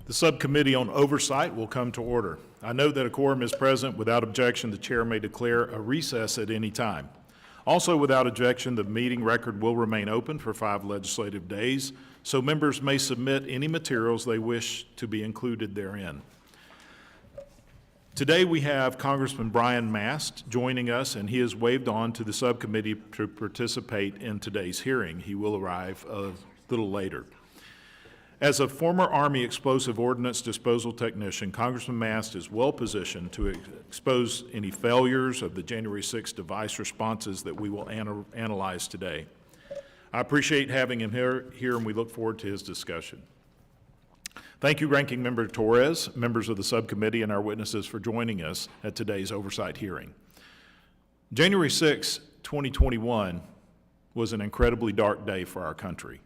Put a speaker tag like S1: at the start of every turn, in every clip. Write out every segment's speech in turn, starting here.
S1: The Subcommittee on Oversight will come to order. I note that a quorum is present. Without objection, the chair may declare a recess at any time. Also, without objection, the meeting record will remain open for 5 legislative days, so members may submit any materials they wish to be included therein. Today we have Congressman Brian Mast joining us, and he has waived on to the subcommittee to participate in today's hearing. He will arrive a little later. As a former Army explosive ordnance disposal technician, Congressman Mast is well positioned to expose any failures of the January 6 device responses that we will analyze today. I appreciate having him here, and we look forward to his discussion. Thank you, Ranking Member Torres, members of the subcommittee, and our witnesses for joining us at today's oversight hearing. January 6, 2021 was an incredibly dark day for our country.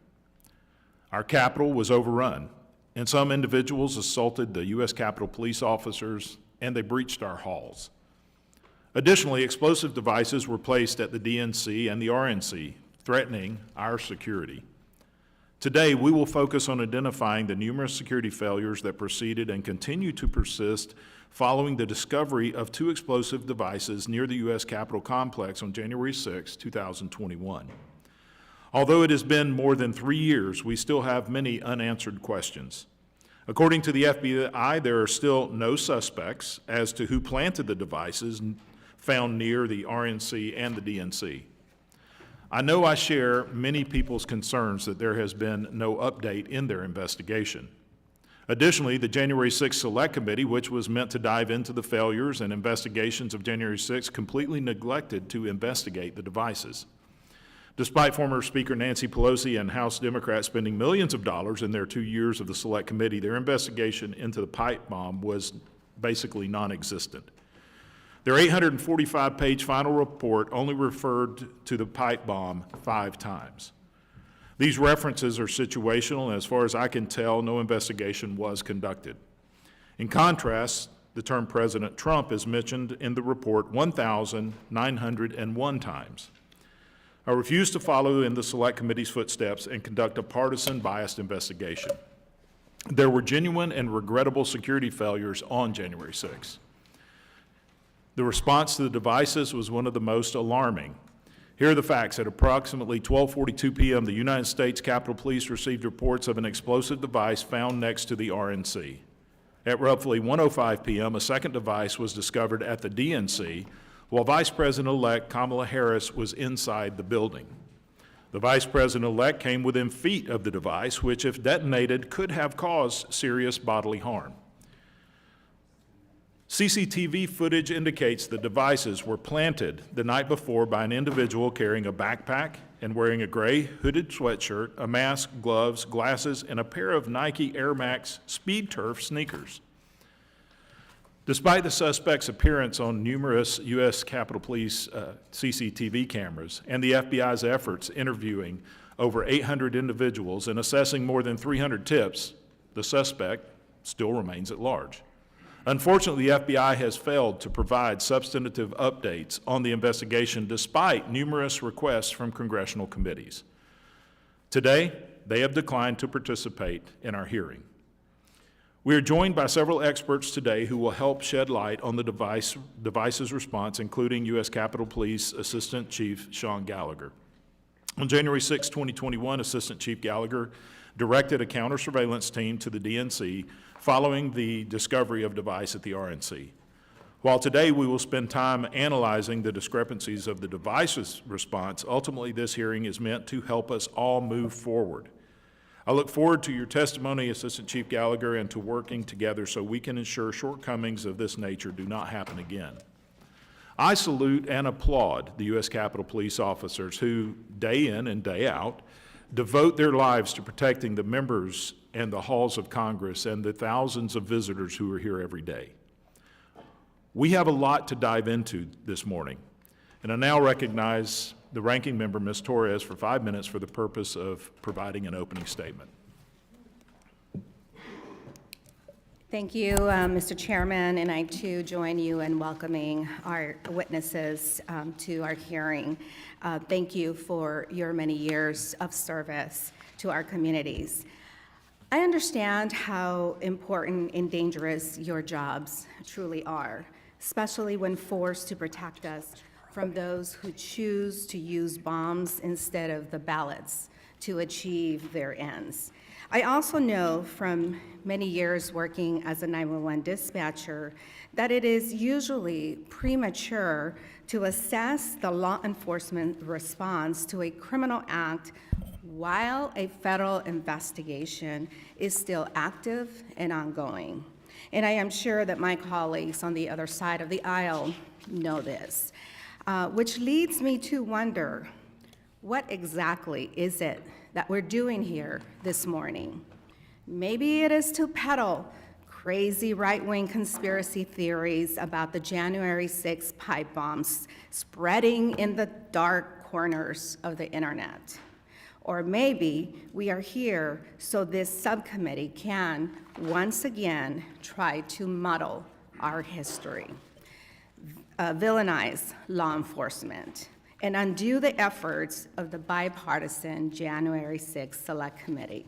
S1: Our Capitol was overrun, and some individuals assaulted the U.S. Capitol police officers, and they breached our halls. Additionally, explosive devices were placed at the DNC and the RNC, threatening our security. Today, we will focus on identifying the numerous security failures that proceeded and continue to persist following the discovery of 2 explosive devices near the U.S. Capitol complex on January 6, 2021. Although it has been more than 3 years, we still have many unanswered questions. According to the FBI, there are still no suspects as to who planted the devices found near the RNC and the DNC. I know I share many people's concerns that there has been no update in their investigation. Additionally, the January 6 Select Committee, which was meant to dive into the failures and investigations of January 6, completely neglected to investigate the devices. Despite former Speaker Nancy Pelosi and House Democrats spending millions of dollars in their 2 years of the Select Committee, their investigation into the pipe bomb was basically non-existent. Their 845-page final report only referred to the pipe bomb 5 times. These references are situational, and as far as I can tell, no investigation was conducted. In contrast, the term President Trump is mentioned in the report 1,901 times. I refuse to follow in the Select Committee's footsteps and conduct a partisan biased investigation. There were genuine and regrettable security failures on January 6. The response to the devices was one of the most alarming. Here are the facts. At approximately 12:42 p.m., the United States Capitol Police received reports of an explosive device found next to the RNC. At roughly 1:05 p.m., a second device was discovered at the DNC, while Vice President-elect Kamala Harris was inside the building. The Vice President-elect came within feet of the device, which, if detonated, could have caused serious bodily harm. CCTV footage indicates the devices were planted the night before by an individual carrying a backpack and wearing a gray hooded sweatshirt, a mask, gloves, glasses, and a pair of Nike Air Max Speed Turf sneakers. Despite the suspect's appearance on numerous U.S. Capitol Police CCTV cameras and the FBI's efforts interviewing over 800 individuals and assessing more than 300 tips, the suspect still remains at large. Unfortunately, the FBI has failed to provide substantive updates on the investigation despite numerous requests from congressional committees. Today, they have declined to participate in our hearing. We are joined by several experts today who will help shed light on the device's response, including U.S. Capitol Police Assistant Chief Sean Gallagher. On January 6, 2021, Assistant Chief Gallagher directed a counter-surveillance team to the DNC following the discovery of device at the RNC. While today we will spend time analyzing the discrepancies of the device's response, ultimately this hearing is meant to help us all move forward. I look forward to your testimony, Assistant Chief Gallagher, and to working together so we can ensure shortcomings of this nature do not happen again. I salute and applaud the U.S. Capitol Police officers who, day in and day out, devote their lives to protecting the members and the halls of Congress and the thousands of visitors who are here every day. We have a lot to dive into this morning, and I now recognize the ranking member, Ms. Torres, for 5 minutes for the purpose of providing an opening statement.
S2: Thank you, Mr. Chairman, and I too join you in welcoming our witnesses to our hearing. Thank you for your many years of service to our communities. I understand how important and dangerous your jobs truly are, especially when forced to protect us from those who choose to use bombs instead of the ballots to achieve their ends. I also know from many years working as a 911 dispatcher that it is usually premature to assess the law enforcement response to a criminal act while a federal investigation is still active and ongoing. And I am sure that my colleagues on the other side of the aisle know this, which leads me to wonder, what exactly is it that we're doing here this morning? Maybe it is to peddle crazy right-wing conspiracy theories about the January 6 pipe bombs spreading in the dark corners of the internet. Or maybe we are here so this subcommittee can, once again, try to muddle our history, villainize law enforcement, and undo the efforts of the bipartisan January 6 Select Committee,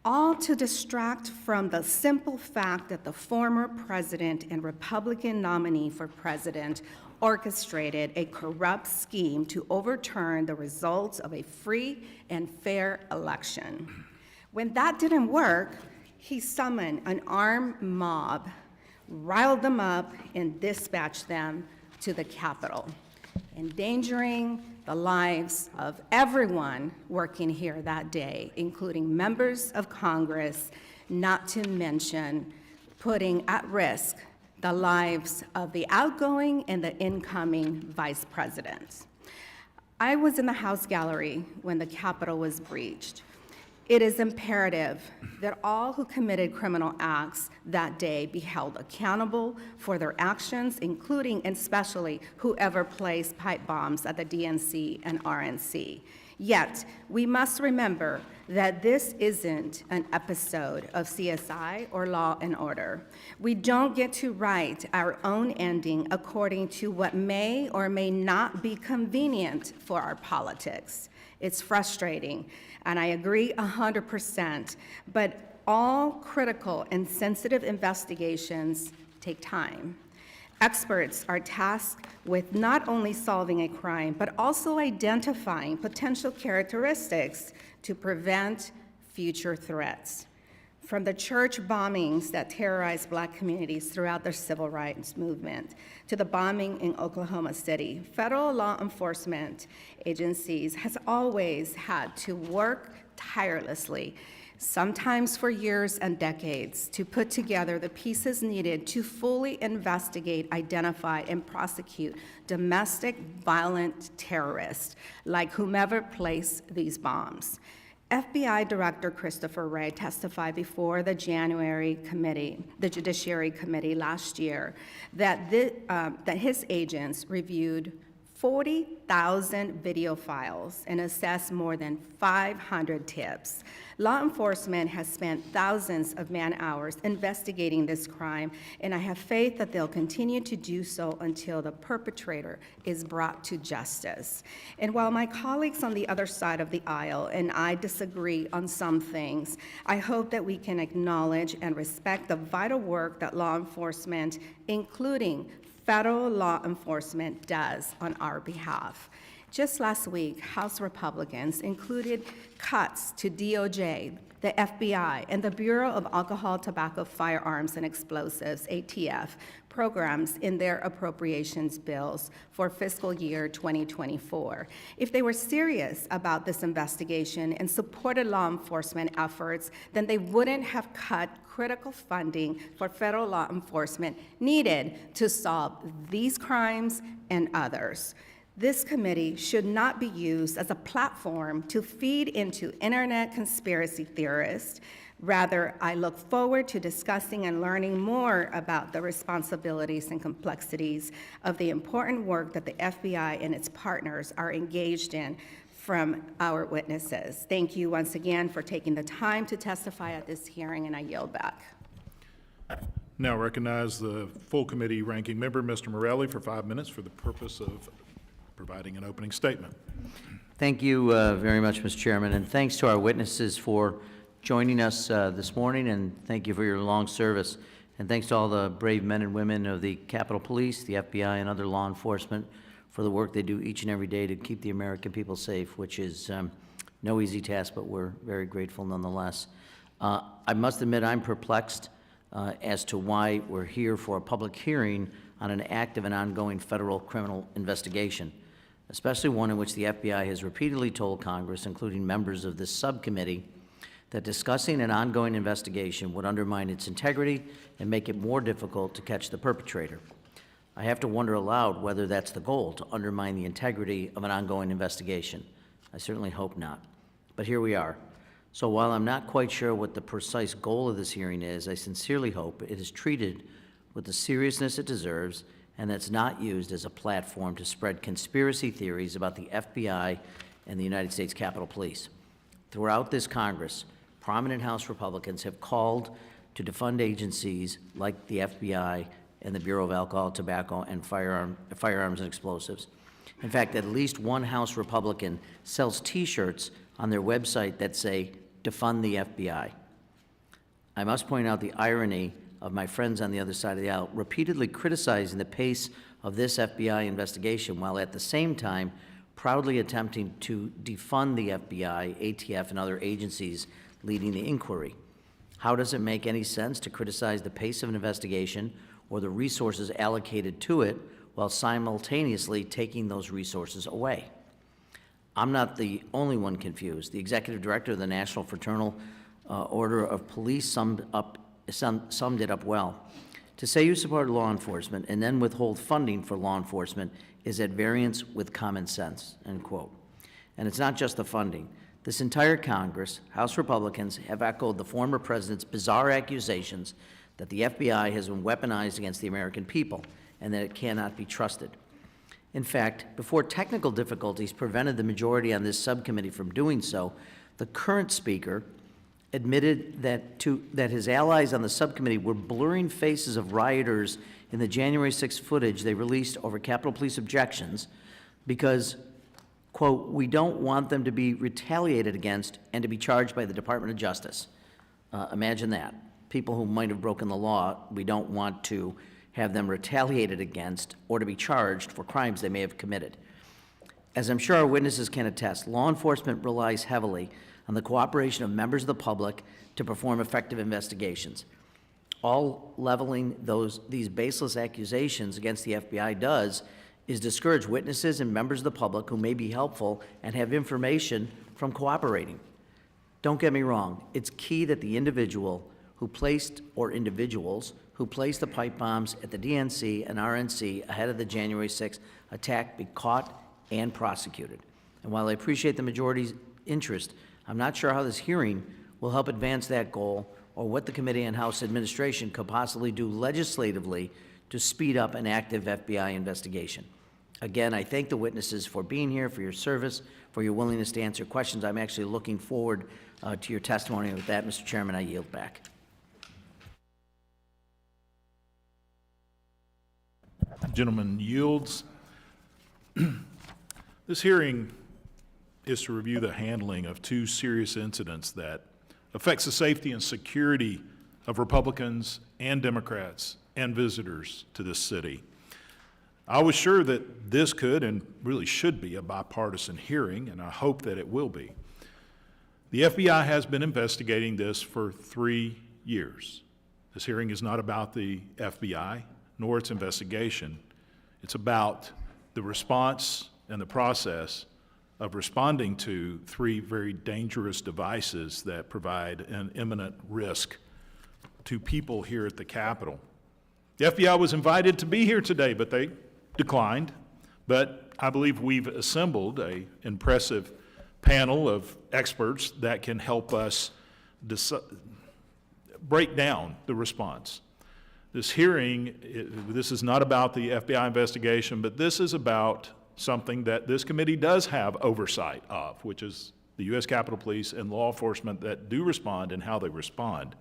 S2: all to distract from the simple fact that the former president and Republican nominee for president orchestrated a corrupt scheme to overturn the results of a free and fair election. When that didn't work, he summoned an armed mob, riled them up, and dispatched them to the Capitol, endangering the lives of everyone working here that day, including members of Congress, not to mention putting at risk the lives of the outgoing and the incoming vice presidents. I was in the House gallery when the Capitol was breached. It is imperative that all who committed criminal acts that day be held accountable for their actions, including and especially whoever placed pipe bombs at the DNC and RNC. Yet, we must remember that this isn't an episode of CSI or Law and Order. We don't get to write our own ending according to what may or may not be convenient for our politics. It's frustrating, and I agree 100%, but all critical and sensitive investigations take time. Experts are tasked with not only solving a crime, but also identifying potential characteristics to prevent future threats. From the church bombings that terrorized Black communities throughout the civil rights movement to the bombing in Oklahoma City, federal law enforcement agencies has always had to work tirelessly, sometimes for years and decades, to put together the pieces needed to fully investigate, identify, and prosecute domestic violent terrorists like whomever placed these bombs. FBI Director Christopher Wray testified before the January committee, the Judiciary Committee last year, that his agents reviewed 40,000 video files and assessed more than 500 tips. Law enforcement has spent thousands of man-hours investigating this crime, and I have faith that they'll continue to do so until the perpetrator is brought to justice. And while my colleagues on the other side of the aisle and I disagree on some things, I hope that we can acknowledge and respect the vital work that law enforcement, including federal law enforcement, does on our behalf. Just last week, House Republicans included cuts to DOJ, the FBI, and the Bureau of Alcohol, Tobacco, Firearms, and Explosives, ATF, programs in their appropriations bills for fiscal year 2024. If they were serious about this investigation and supported law enforcement efforts, then they wouldn't have cut critical funding for federal law enforcement needed to solve these crimes and others. This committee should not be used as a platform to feed into internet conspiracy theorists. Rather, I look forward to discussing and learning more about the responsibilities and complexities of the important work that the FBI and its partners are engaged in from our witnesses. Thank you once again for taking the time to testify at this hearing, and I yield back.
S1: Now recognize the full committee ranking member, Mr. Morelli, for 5 minutes for the purpose of providing an opening statement.
S3: Thank you very much, Mr. Chairman, and thanks to our witnesses for joining us this morning, and thank you for your long service. And thanks to all the brave men and women of the Capitol Police, the FBI, and other law enforcement for the work they do each and every day to keep the American people safe, which is no easy task, but we're very grateful nonetheless. I must admit I'm perplexed as to why we're here for a public hearing on an active and ongoing federal criminal investigation, especially one in which the FBI has repeatedly told Congress, including members of this subcommittee, that discussing an ongoing investigation would undermine its integrity and make it more difficult to catch the perpetrator. I have to wonder aloud whether that's the goal, to undermine the integrity of an ongoing investigation. I certainly hope not. But here we are. So while I'm not quite sure what the precise goal of this hearing is, I sincerely hope it is treated with the seriousness it deserves and that's not used as a platform to spread conspiracy theories about the FBI and the United States Capitol Police. Throughout this Congress, prominent House Republicans have called to defund agencies like the FBI and the Bureau of Alcohol, Tobacco, and Firearms and Explosives. In fact, at least one House Republican sells T-shirts on their website that say, "Defund the FBI." I must point out the irony of my friends on the other side of the aisle repeatedly criticizing the pace of this FBI investigation while at the same time proudly attempting to defund the FBI, ATF, and other agencies leading the inquiry. How does it make any sense to criticize the pace of an investigation or the resources allocated to it while simultaneously taking those resources away? I'm not the only one confused. The executive director of the National Fraternal Order of Police summed it up well. To say you support law enforcement and then withhold funding for law enforcement is at variance with common sense, end quote. And it's not just the funding. This entire Congress, House Republicans, have echoed the former president's bizarre accusations that the FBI has been weaponized against the American people and that it cannot be trusted. In fact, before technical difficulties prevented the majority on this subcommittee from doing so, the current speaker admitted that his allies on the subcommittee were blurring faces of rioters in the January 6th footage they released over Capitol Police objections because, quote, "we don't want them to be retaliated against and to be charged by the Department of Justice." Imagine that. People who might have broken the law, we don't want to have them retaliated against or to be charged for crimes they may have committed. As I'm sure our witnesses can attest, law enforcement relies heavily on the cooperation of members of the public to perform effective investigations. All leveling these baseless accusations against the FBI does is discourage witnesses and members of the public who may be helpful and have information from cooperating. Don't get me wrong, it's key that the individuals who placed the pipe bombs at the DNC and RNC ahead of the January 6th attack be caught and prosecuted. And while I appreciate the majority's interest, I'm not sure how this hearing will help advance that goal or what the committee and House administration could possibly do legislatively to speed up an active FBI investigation. Again, I thank the witnesses for being here, for your service, for your willingness to answer questions. I'm actually looking forward to your testimony. With that, Mr. Chairman, I yield back.
S1: Gentleman yields. This hearing is to review the handling of two serious incidents that affects the safety and security of Republicans and Democrats and visitors to this city. I was sure that this could and really should be a bipartisan hearing, and I hope that it will be. The FBI has been investigating this for 3 years. This hearing is not about the FBI nor its investigation. It's about the response and the process of responding to 3 very dangerous devices that provide an imminent risk to people here at the Capitol. The FBI was invited to be here today, but they declined. But I believe we've assembled an impressive panel of experts that can help us break down the response. This hearing, this is not about the FBI investigation, but this is about something that this committee does have oversight of, which is the U.S. Capitol Police and law enforcement that do respond and how they respond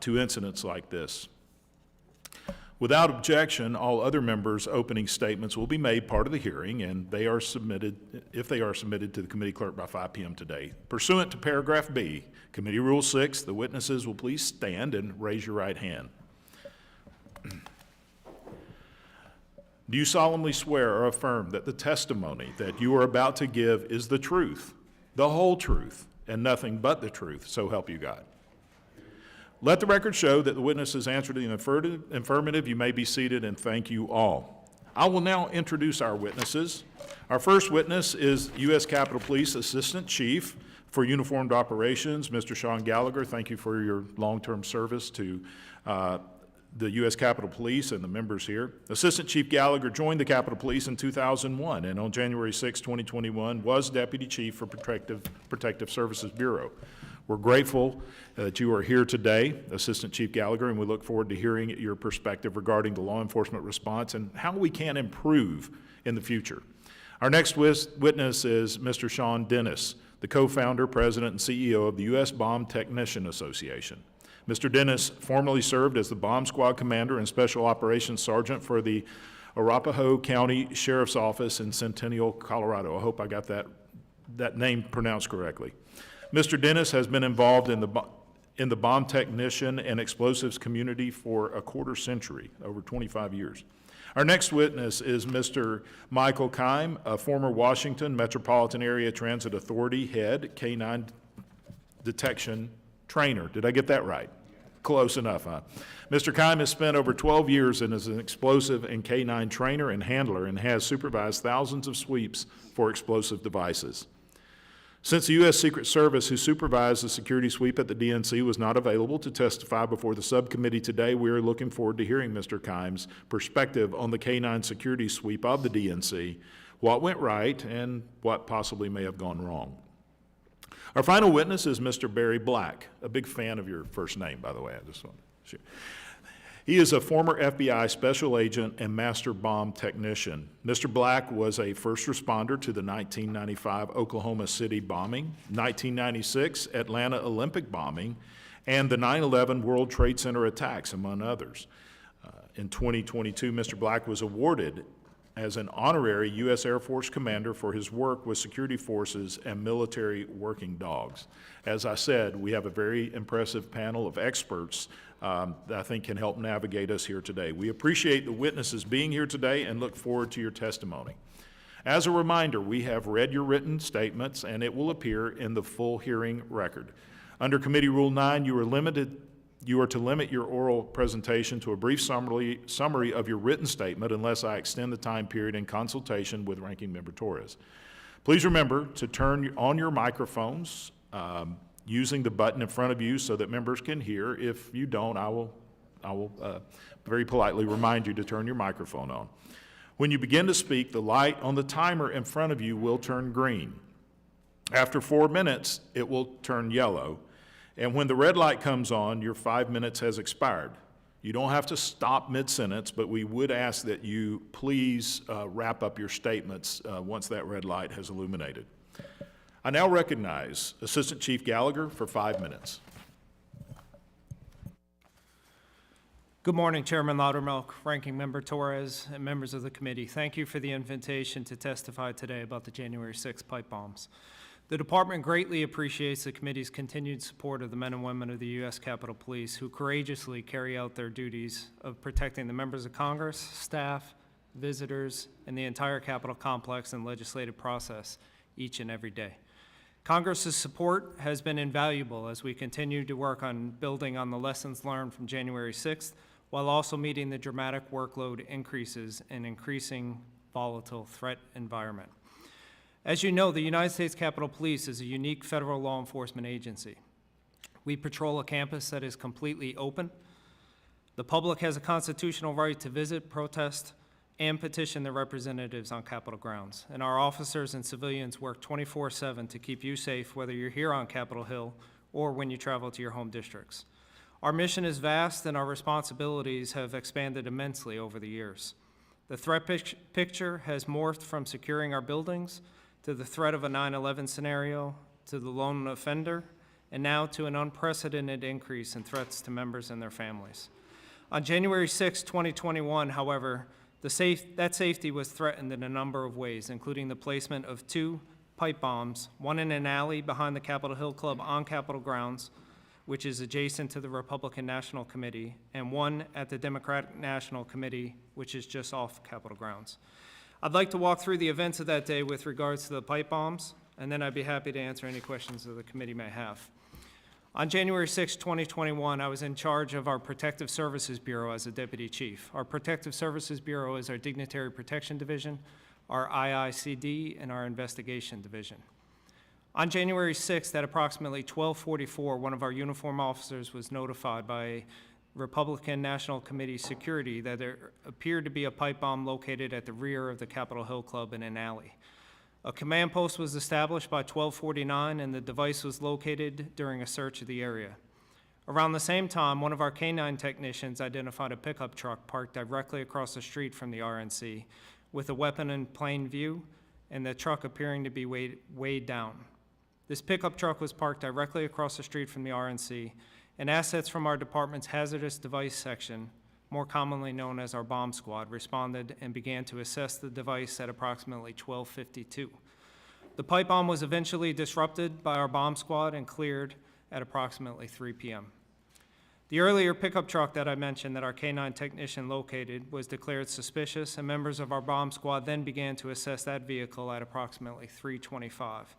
S1: to incidents like this. Without objection, all other members' opening statements will be made part of the hearing, and they are submitted, if they are submitted to the committee clerk by 5 p.m. today. Pursuant to paragraph B, Committee Rule 6, the witnesses will please stand and raise your right hand. Do you solemnly swear or affirm that the testimony that you are about to give is the truth, the whole truth, and nothing but the truth, so help you God? Let the record show that the witness has answered in the affirmative. You may be seated, and thank you all. I will now introduce our witnesses. Our first witness is U.S. Capitol Police Assistant Chief for Uniformed Operations, Mr. Sean Gallagher. Thank you for your long-term service to the U.S. Capitol Police and the members here. Assistant Chief Gallagher joined the Capitol Police in 2001, and on January 6, 2021, was Deputy Chief for Protective Services Bureau. We're grateful that you are here today, Assistant Chief Gallagher, and we look forward to hearing your perspective regarding the law enforcement response and how we can improve in the future. Our next witness is Mr. Sean Dennis, the co-founder, president, and CEO of the U.S. Bomb Technician Association. Mr. Dennis formerly served as the Bomb Squad Commander and Special Operations Sergeant for the Arapahoe County Sheriff's Office in Centennial, Colorado. I hope I got that name pronounced correctly. Mr. Dennis has been involved in the bomb technician and explosives community for a quarter century, over 25 years. Our next witness is Mr. Michael Keim, a former Washington Metropolitan Area Transit Authority head, K-9 detection trainer. Did I get that right? Close enough, huh? Mr. Keim has spent over 12 years as an explosive and K-9 trainer and handler and has supervised thousands of sweeps for explosive devices. Since the U.S. Secret Service, who supervised the security sweep at the DNC, was not available to testify before the subcommittee today, we are looking forward to hearing Mr. Keim's perspective on the K-9 security sweep of the DNC, what went right, and what possibly may have gone wrong. Our final witness is Mr. Barry Black, a big fan of your first name, by the way. I just want to share. He is a former FBI special agent and master bomb technician. Mr. Black was a first responder to the 1995 Oklahoma City bombing, 1996 Atlanta Olympic bombing, and the 9/11 World Trade Center attacks, among others. In 2022, Mr. Black was awarded as an honorary U.S. Air Force commander for his work with security forces and military working dogs. As I said, we have a very impressive panel of experts that I think can help navigate us here today. We appreciate the witnesses being here today and look forward to your testimony. As a reminder, we have read your written statements and it will appear in the full hearing record. Under Committee Rule 9, you are to limit your oral presentation to a brief summary of your written statement unless I extend the time period in consultation with Ranking Member Torres. Please remember to turn on your microphones using the button in front of you so that members can hear. If you don't, I will very politely remind you to turn your microphone on. When you begin to speak, the light on the timer in front of you will turn green. After 4 minutes, it will turn yellow. And when the red light comes on, your 5 minutes has expired. You don't have to stop mid-sentence, but we would ask that you please wrap up your statements once that red light has illuminated. I now recognize Assistant Chief Gallagher for 5 minutes.
S4: Good morning, Chairman Loudermilk, Ranking Member Torres, and members of the committee. Thank you for the invitation to testify today about the January 6 pipe bombs. The department greatly appreciates the committee's continued support of the men and women of the U.S. Capitol Police who courageously carry out their duties of protecting the members of Congress, staff, visitors, and the entire Capitol complex and legislative process each and every day. Congress's support has been invaluable as we continue to work on building on the lessons learned from January 6th, while also meeting the dramatic workload increases in increasing volatile threat environment. As you know, the United States Capitol Police is a unique federal law enforcement agency. We patrol a campus that is completely open. The public has a constitutional right to visit, protest, and petition their representatives on Capitol grounds. And our officers and civilians work 24/7 to keep you safe, whether you're here on Capitol Hill or when you travel to your home districts. Our mission is vast and our responsibilities have expanded immensely over the years. The threat picture has morphed from securing our buildings to the threat of a 9/11 scenario, to the lone offender, and now to an unprecedented increase in threats to members and their families. On January 6, 2021, however, that safety was threatened in a number of ways, including the placement of 2 pipe bombs, one in an alley behind the Capitol Hill Club on Capitol grounds, which is adjacent to the Republican National Committee, and one at the Democratic National Committee, which is just off Capitol grounds. I'd like to walk through the events of that day with regards to the pipe bombs, and then I'd be happy to answer any questions that the committee may have. On January 6, 2021, I was in charge of our Protective Services Bureau as a deputy chief. Our Protective Services Bureau is our Dignitary Protection Division, our IICD, and our Investigation Division. On January 6th at approximately 12:44, one of our uniform officers was notified by Republican National Committee security that there appeared to be a pipe bomb located at the rear of the Capitol Hill Club in an alley. A command post was established by 12:49 and the device was located during a search of the area. Around the same time, one of our K-9 technicians identified a pickup truck parked directly across the street from the RNC with a weapon in plain view and the truck appearing to be weighed down. This pickup truck was parked directly across the street from the RNC, and assets from our department's hazardous device section, more commonly known as our bomb squad, responded and began to assess the device at approximately 12:52. The pipe bomb was eventually disrupted by our bomb squad and cleared at approximately 3 p.m. The earlier pickup truck that I mentioned that our K-9 technician located was declared suspicious, and members of our bomb squad then began to assess that vehicle at approximately 3:25.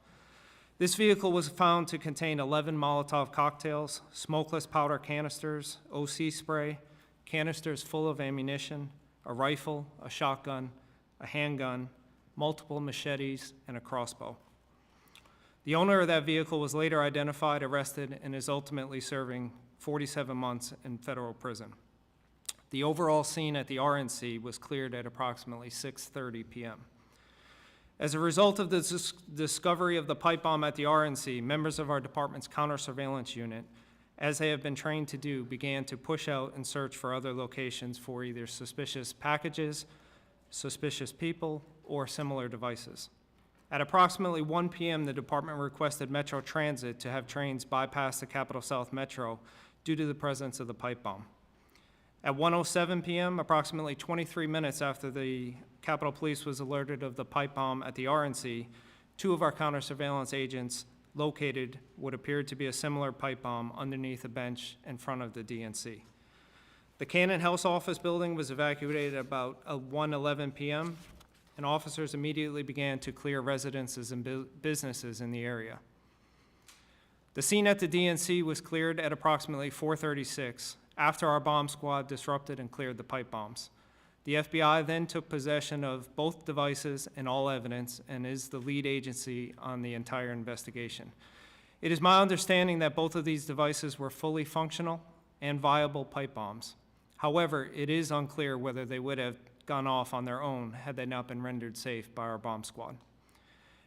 S4: This vehicle was found to contain 11 Molotov cocktails, smokeless powder canisters, OC spray, canisters full of ammunition, a rifle, a shotgun, a handgun, multiple machetes, and a crossbow. The owner of that vehicle was later identified, arrested, and is ultimately serving 47 months in federal prison. The overall scene at the RNC was cleared at approximately 6:30 p.m. As a result of the discovery of the pipe bomb at the RNC, members of our department's counter-surveillance unit, as they have been trained to do, began to push out and search for other locations for either suspicious packages, suspicious people, or similar devices. At approximately 1 p.m., the department requested Metro Transit to have trains bypass the Capitol South Metro due to the presence of the pipe bomb. At 1:07 p.m., approximately 23 minutes after the Capitol Police was alerted of the pipe bomb at the RNC, 2 of our counter-surveillance agents located what appeared to be a similar pipe bomb underneath a bench in front of the DNC. The Cannon House office building was evacuated at about 1:11 p.m., and officers immediately began to clear residences and businesses in the area. The scene at the DNC was cleared at approximately 4:36 after our bomb squad disrupted and cleared the pipe bombs. The FBI then took possession of both devices and all evidence and is the lead agency on the entire investigation. It is my understanding that both of these devices were fully functional and viable pipe bombs. However, it is unclear whether they would have gone off on their own had they not been rendered safe by our bomb squad.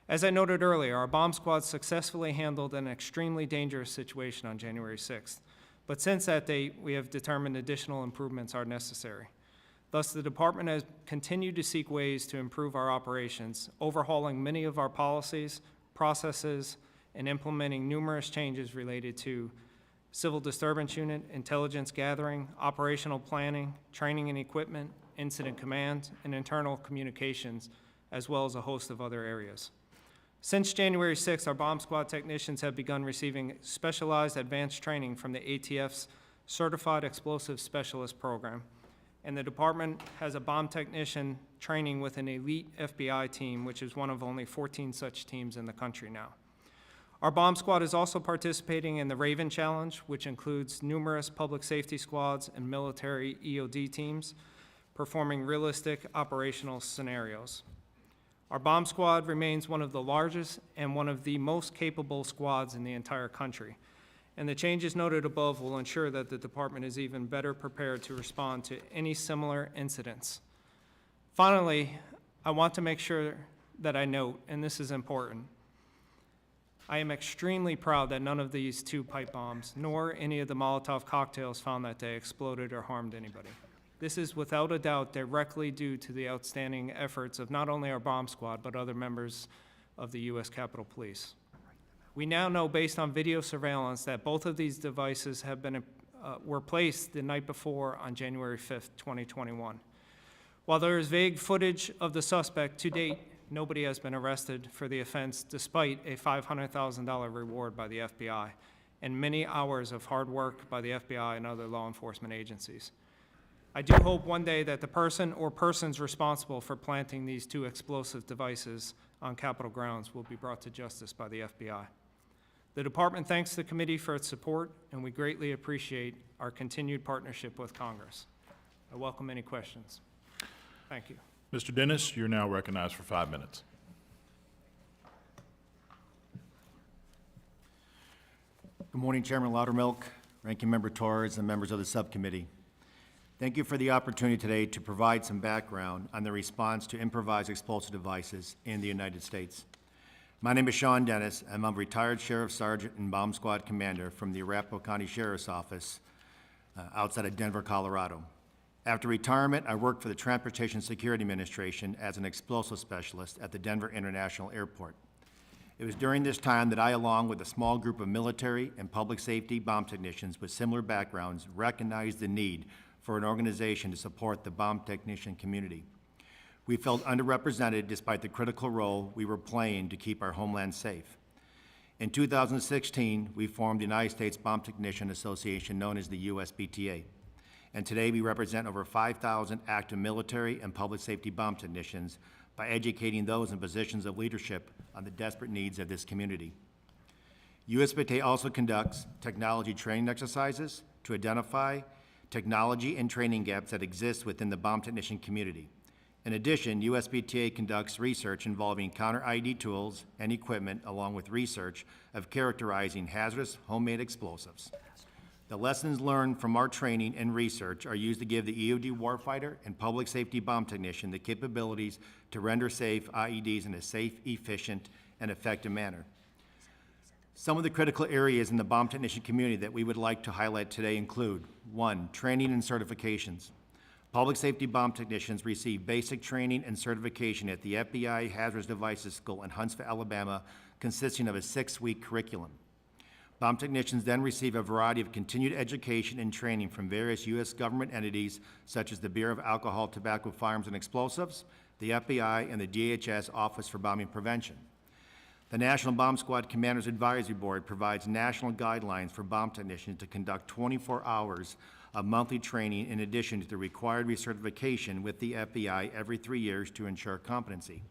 S4: As I noted earlier, our bomb squad successfully handled an extremely dangerous situation on January 6th, but since that date, we have determined additional improvements are necessary. Thus, the department has continued to seek ways to improve our operations, overhauling many of our policies, processes, and implementing numerous changes related to civil disturbance unit, intelligence gathering, operational planning, training and equipment, incident command, and internal communications, as well as a host of other areas. Since January 6th, our bomb squad technicians have begun receiving specialized advanced training from the ATF's Certified Explosive Specialist Program, and the department has a bomb technician training with an elite FBI team, which is one of only 14 such teams in the country now. Our bomb squad is also participating in the Raven Challenge, which includes numerous public safety squads and military EOD teams, performing realistic operational scenarios. Our bomb squad remains one of the largest and one of the most capable squads in the entire country, and the changes noted above will ensure that the department is even better prepared to respond to any similar incidents. Finally, I want to make sure that I note, and this is important, I am extremely proud that none of these 2 pipe bombs, nor any of the Molotov cocktails found that day, exploded or harmed anybody. This is without a doubt directly due to the outstanding efforts of not only our bomb squad, but other members of the U.S. Capitol Police. We now know, based on video surveillance, that both of these devices have been were placed the night before on January 5th, 2021. While there is vague footage of the suspect, to date, nobody has been arrested for the offense despite a $500,000 reward by the FBI and many hours of hard work by the FBI and other law enforcement agencies. I do hope one day that the person or persons responsible for planting these two explosive devices on Capitol grounds will be brought to justice by the FBI. The department thanks the committee for its support, and we greatly appreciate our continued partnership with Congress. I welcome any questions. Thank you.
S1: Mr. Dennis, you're now recognized for 5 minutes.
S5: Good morning, Chairman Loudermilk, Ranking Member Torres, and members of the subcommittee. Thank you for the opportunity today to provide some background on the response to improvised explosive devices in the United States. My name is Sean Dennis. I'm a retired Sheriff Sergeant and Bomb Squad Commander from the Arapahoe County Sheriff's Office outside of Denver, Colorado. After retirement, I worked for the Transportation Security Administration as an explosive specialist at the Denver International Airport. It was during this time that I, along with a small group of military and public safety bomb technicians with similar backgrounds, recognized the need for an organization to support the bomb technician community. We felt underrepresented despite the critical role we were playing to keep our homeland safe. In 2016, we formed the United States Bomb Technician Association, known as the USBTA. And today we represent over 5,000 active military and public safety bomb technicians by educating those in positions of leadership on the desperate needs of this community. USBTA also conducts technology training exercises to identify technology and training gaps that exist within the bomb technician community. In addition, USBTA conducts research involving counter-ID tools and equipment, along with research of characterizing hazardous homemade explosives. The lessons learned from our training and research are used to give the EOD warfighter and public safety bomb technician the capabilities to render safe IEDs in a safe, efficient, and effective manner. Some of the critical areas in the bomb technician community that we would like to highlight today include: 1, training and certifications. Public safety bomb technicians receive basic training and certification at the FBI Hazardous Devices School in Huntsville, Alabama, consisting of a 6-week curriculum. Bomb technicians then receive a variety of continued education and training from various U.S. government entities such as the Bureau of Alcohol, Tobacco, Firearms, and Explosives, the FBI, and the DHS Office for Bombing Prevention. The National Bomb Squad Commanders Advisory Board provides national guidelines for bomb technicians to conduct 24 hours of monthly training in addition to the required recertification with the FBI every 3 years to ensure competency.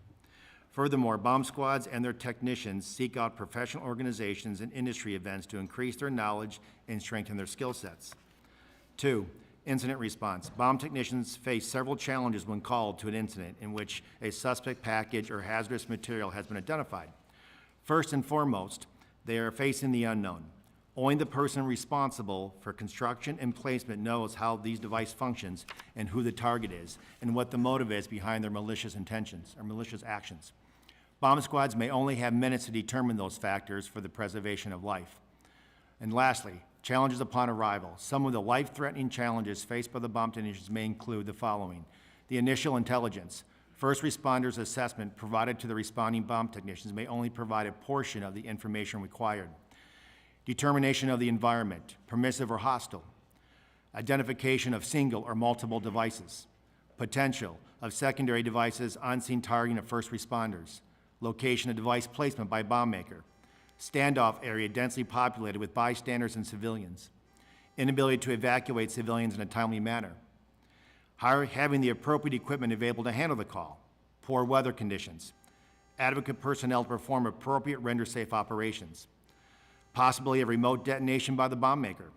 S5: Furthermore, bomb squads and their technicians seek out professional organizations and industry events to increase their knowledge and strengthen their skill sets. 2, incident response. Bomb technicians face several challenges when called to an incident in which a suspect package or hazardous material has been identified. First and foremost, they are facing the unknown. Only the person responsible for construction and placement knows how these device functions and who the target is and what the motive is behind their malicious intentions or malicious actions. Bomb squads may only have minutes to determine those factors for the preservation of life. And lastly, challenges upon arrival. Some of the life-threatening challenges faced by the bomb technicians may include the following: the initial intelligence. First responders' assessment provided to the responding bomb technicians may only provide a portion of the information required. Determination of the environment, permissive or hostile. Identification of single or multiple devices. Potential of secondary devices, on-scene targeting of first responders. Location of device placement by bomb maker. Standoff area densely populated with bystanders and civilians. Inability to evacuate civilians in a timely manner. Having the appropriate equipment available to handle the call. Poor weather conditions. Adequate personnel to perform appropriate render-safe operations. Possibility of remote detonation by the bomb maker.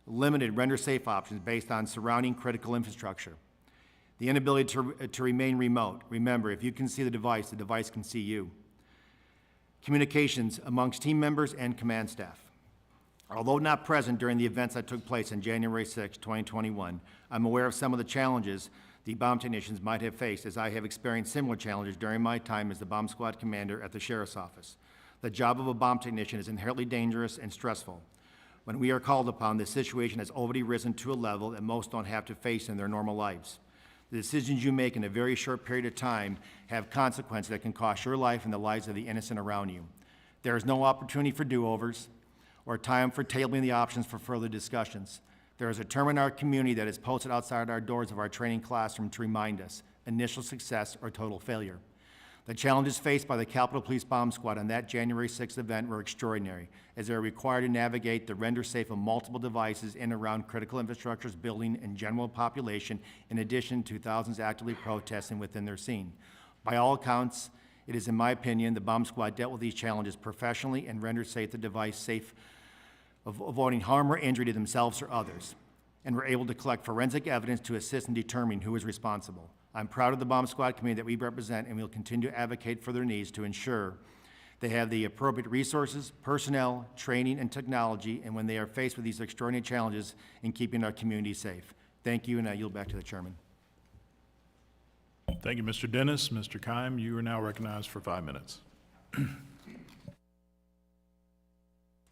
S5: Limited render-safe options based on surrounding critical infrastructure. The inability to remain remote. Remember, if you can see the device can see you. Communications amongst team members and command staff. Although not present during the events that took place on January 6, 2021, I'm aware of some of the challenges the bomb technicians might have faced, as I have experienced similar challenges during my time as the bomb squad commander at the Sheriff's Office. The job of a bomb technician is inherently dangerous and stressful. When we are called upon, the situation has already risen to a level that most don't have to face in their normal lives. The decisions you make in a very short period of time have consequences that can cost your life and the lives of the innocent around you. There is no opportunity for do-overs or time for tabling the options for further discussions. There is a term in our community that is posted outside our doors of our training classroom to remind us: initial success or total failure. The challenges faced by the Capitol Police Bomb Squad on that January 6th event were extraordinary, as they are required to navigate the render safe of multiple devices in and around critical infrastructures, building, and general population, in addition to thousands actively protesting within their scene. By all accounts, it is, in my opinion, the bomb squad dealt with these challenges professionally and rendered safe the device safe of avoiding harm or injury to themselves or others, and were able to collect forensic evidence to assist in determining who is responsible. I'm proud of the Bomb Squad community that we represent, and we'll continue to advocate for their needs to ensure they have the appropriate resources, personnel, training, and technology, and when they are faced with these extraordinary challenges in keeping our community safe. Thank you, and I yield back to the chairman.
S1: Thank you, Mr. Dennis. Mr. Keim, you are now recognized for 5 minutes.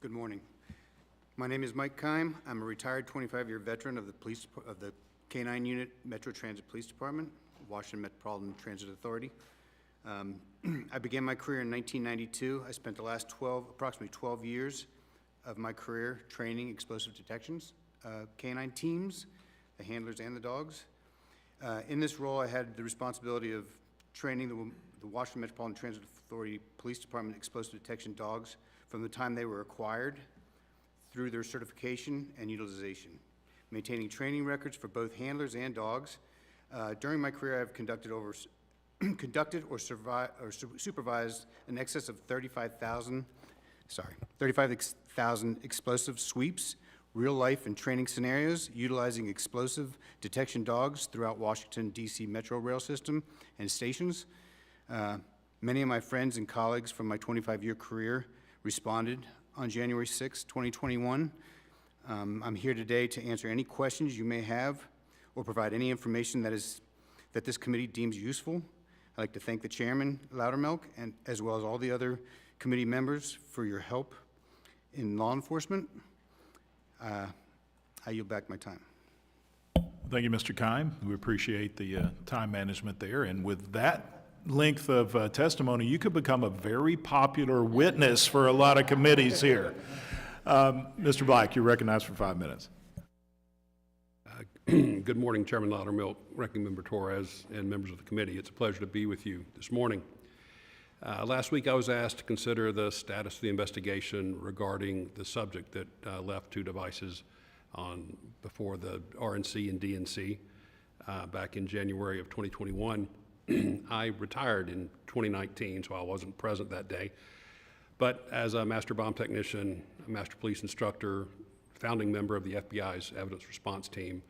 S6: Good morning. My name is Mike Keim. I'm a retired 25-year veteran of the K-9 Unit Metro Transit Police Department, Washington Metropolitan Transit Authority. I began my career in 1992. I spent the last approximately 12 years of my career training explosive detections, K-9 teams, the handlers and the dogs. In this role, I had the responsibility of training the Washington Metropolitan Transit Authority Police Department explosive detection dogs from the time they were acquired through their certification and utilization, maintaining training records for both handlers and dogs. During my career, I've conducted or supervised in excess of 35,000 explosive sweeps, real life and training scenarios, utilizing explosive detection dogs throughout Washington, D.C. Metro Rail System and stations. Many of my friends and colleagues from my 25-year career responded on January 6, 2021. I'm here today to answer any questions you may have or provide any information that this committee deems useful. I'd like to thank the chairman, Loudermilk, and as well as all the other committee members for your help in law enforcement. I yield back my time.
S1: Thank you, Mr. Keim. We appreciate the time management there. And with that length of testimony, you could become a very popular witness for a lot of committees here. Mr. Black, you're recognized for 5 minutes.
S7: Good morning, Chairman Loudermilk, Ranking Member Torres, and members of the committee. It's a pleasure to be with you this morning. Last week, I was asked to consider the status of the investigation regarding the subject that left 2 devices before the RNC and DNC back in January of 2021. I retired in 2019, so I wasn't present that day. But as a master bomb technician, a master police instructor, founding member of the FBI's evidence response team,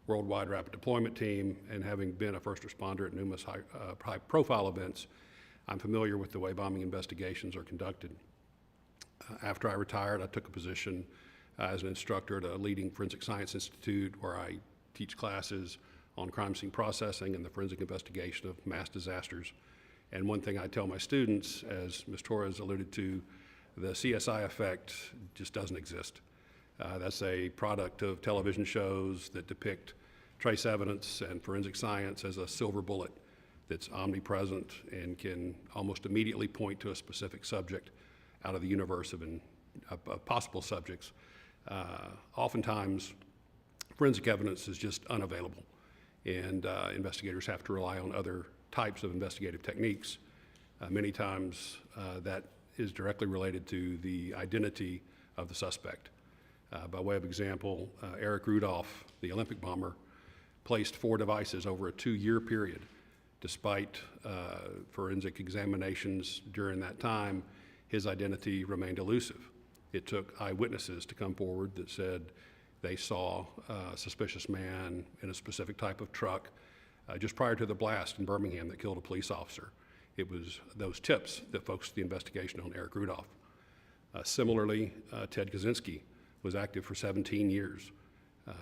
S7: worldwide rapid deployment team, and having been a first responder at numerous high-profile events, I'm familiar with the way bombing investigations are conducted. After I retired, I took a position as an instructor at a leading forensic science institute where I teach classes on crime scene processing and the forensic investigation of mass disasters. And one thing I tell my students, as Ms. Torres alluded to, the CSI effect just doesn't exist. That's a product of television shows that depict trace evidence and forensic science as a silver bullet that's omnipresent and can almost immediately point to a specific subject out of the universe of possible subjects. Oftentimes, forensic evidence is just unavailable, and investigators have to rely on other types of investigative techniques. Many times, that is directly related to the identity of the suspect. By way of example, Eric Rudolph, the Olympic bomber, placed 4 devices over a 2-year period. Despite forensic examinations during that time, his identity remained elusive. It took eyewitnesses to come forward that said they saw a suspicious man in a specific type of truck just prior to the blast in Birmingham that killed a police officer. It was those tips that focused the investigation on Eric Rudolph. Similarly, Ted Kaczynski was active for 17 years.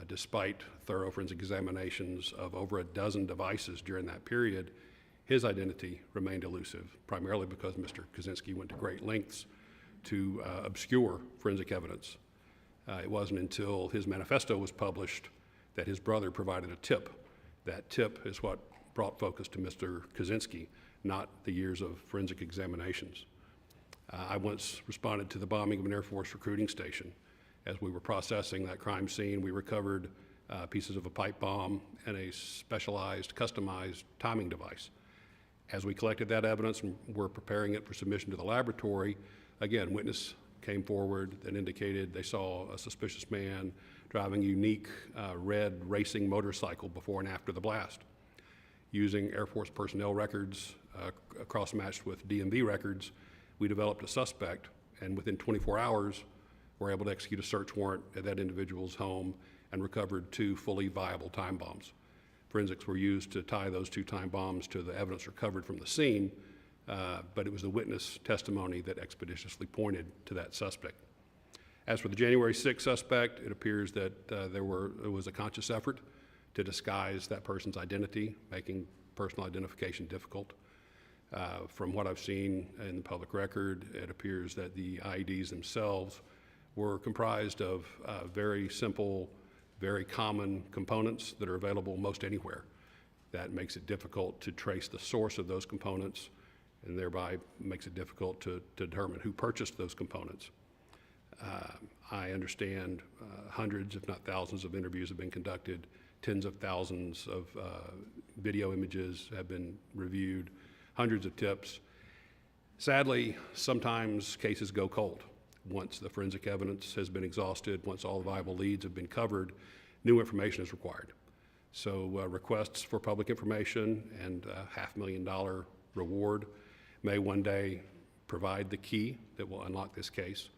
S7: Despite thorough forensic examinations of over a dozen devices during that period, his identity remained elusive, primarily because Mr. Kaczynski went to great lengths to obscure forensic evidence. It wasn't until his manifesto was published that his brother provided a tip. That tip is what brought focus to Mr. Kaczynski, not the years of forensic examinations. I once responded to the bombing of an Air Force recruiting station, As we were processing that crime scene, we recovered pieces of a pipe bomb and a specialized, customized timing device. As we collected that evidence and were preparing it for submission to the laboratory, again, witness came forward that indicated they saw a suspicious man driving a unique red racing motorcycle before and after the blast. Using Air Force personnel records cross-matched with DMV records, we developed a suspect, and within 24 hours, were able to execute a search warrant at that individual's home and recovered 2 fully viable time bombs. Forensics were used to tie those 2 time bombs to the evidence recovered from the scene, but it was the witness testimony that expeditiously pointed to that suspect. As for the January 6th suspect, it appears that there was a conscious effort to disguise that person's identity, making personal identification difficult. From what I've seen in the public record, it appears that the IEDs themselves were comprised of very simple, very common components that are available most anywhere. That makes it difficult to trace the source of those components, and thereby makes it difficult to determine who purchased those components. I understand hundreds, if not thousands, of interviews have been conducted, tens of thousands of video images have been reviewed, hundreds of tips. Sadly, sometimes cases go cold. Once the forensic evidence has been exhausted, once all the viable leads have been covered, new information is required. So requests for public information and a $500,000 reward may one day provide the key that will unlock this case.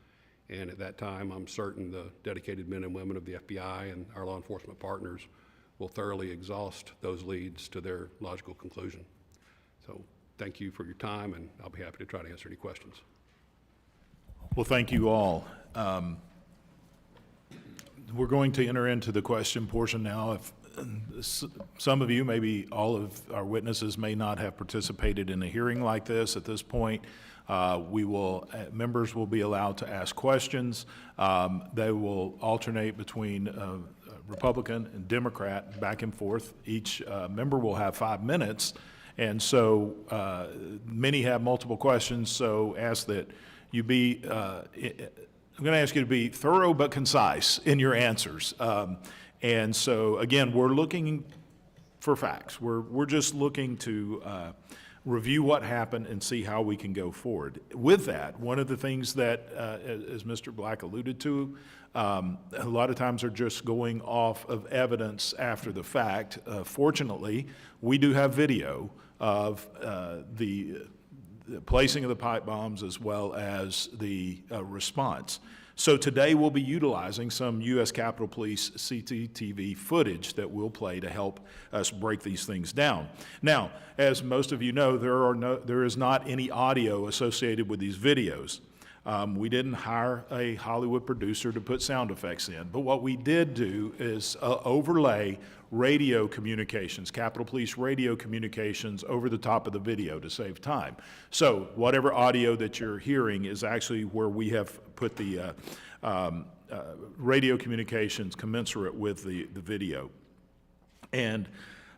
S7: And at that time, I'm certain the dedicated men and women of the FBI and our law enforcement partners will thoroughly exhaust those leads to their logical conclusion. So thank you for your time, and I'll be happy to try to answer any questions.
S1: Well, thank you all. We're going to enter into the question portion now. If some of you, maybe all of our witnesses, may not have participated in a hearing like this at this point, members will be allowed to ask questions. They will alternate between Republican and Democrat, back and forth. Each member will have 5 minutes, and so many have multiple questions, so ask that you be, I'm going to ask you to be thorough but concise in your answers. And so, again, we're looking for facts. We're just looking to review what happened and see how we can go forward. With that, one of the things that, as Mr. Black alluded to, a lot of times are just going off of evidence after the fact. Fortunately, we do have video of the placing of the pipe bombs as well as the response. So today we'll be utilizing some U.S. Capitol Police CCTV footage that we'll play to help us break these things down. Now, as most of you know, there is not any audio associated with these videos. We didn't hire a Hollywood producer to put sound effects in, but what we did do is overlay radio communications, Capitol Police radio communications over the top of the video to save time. So whatever audio that you're hearing is actually where we have put the radio communications commensurate with the video. And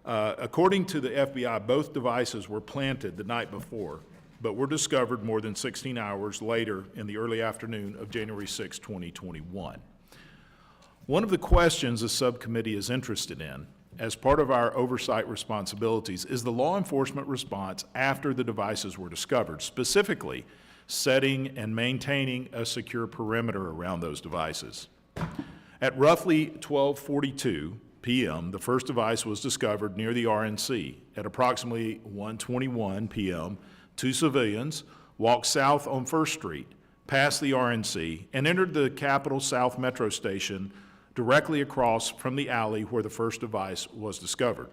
S1: according to the FBI, both devices were planted the night before, but were discovered more than 16 hours later in the early afternoon of January 6, 2021. One of the questions the subcommittee is interested in, as part of our oversight responsibilities, is the law enforcement response after the devices were discovered, specifically setting and maintaining a secure perimeter around those devices. At roughly 12:42 p.m., the first device was discovered near the RNC. At approximately 1:21 p.m., 2 civilians walked south on 1st Street, past the RNC, and entered the Capitol South Metro Station directly across from the alley where the first device was discovered.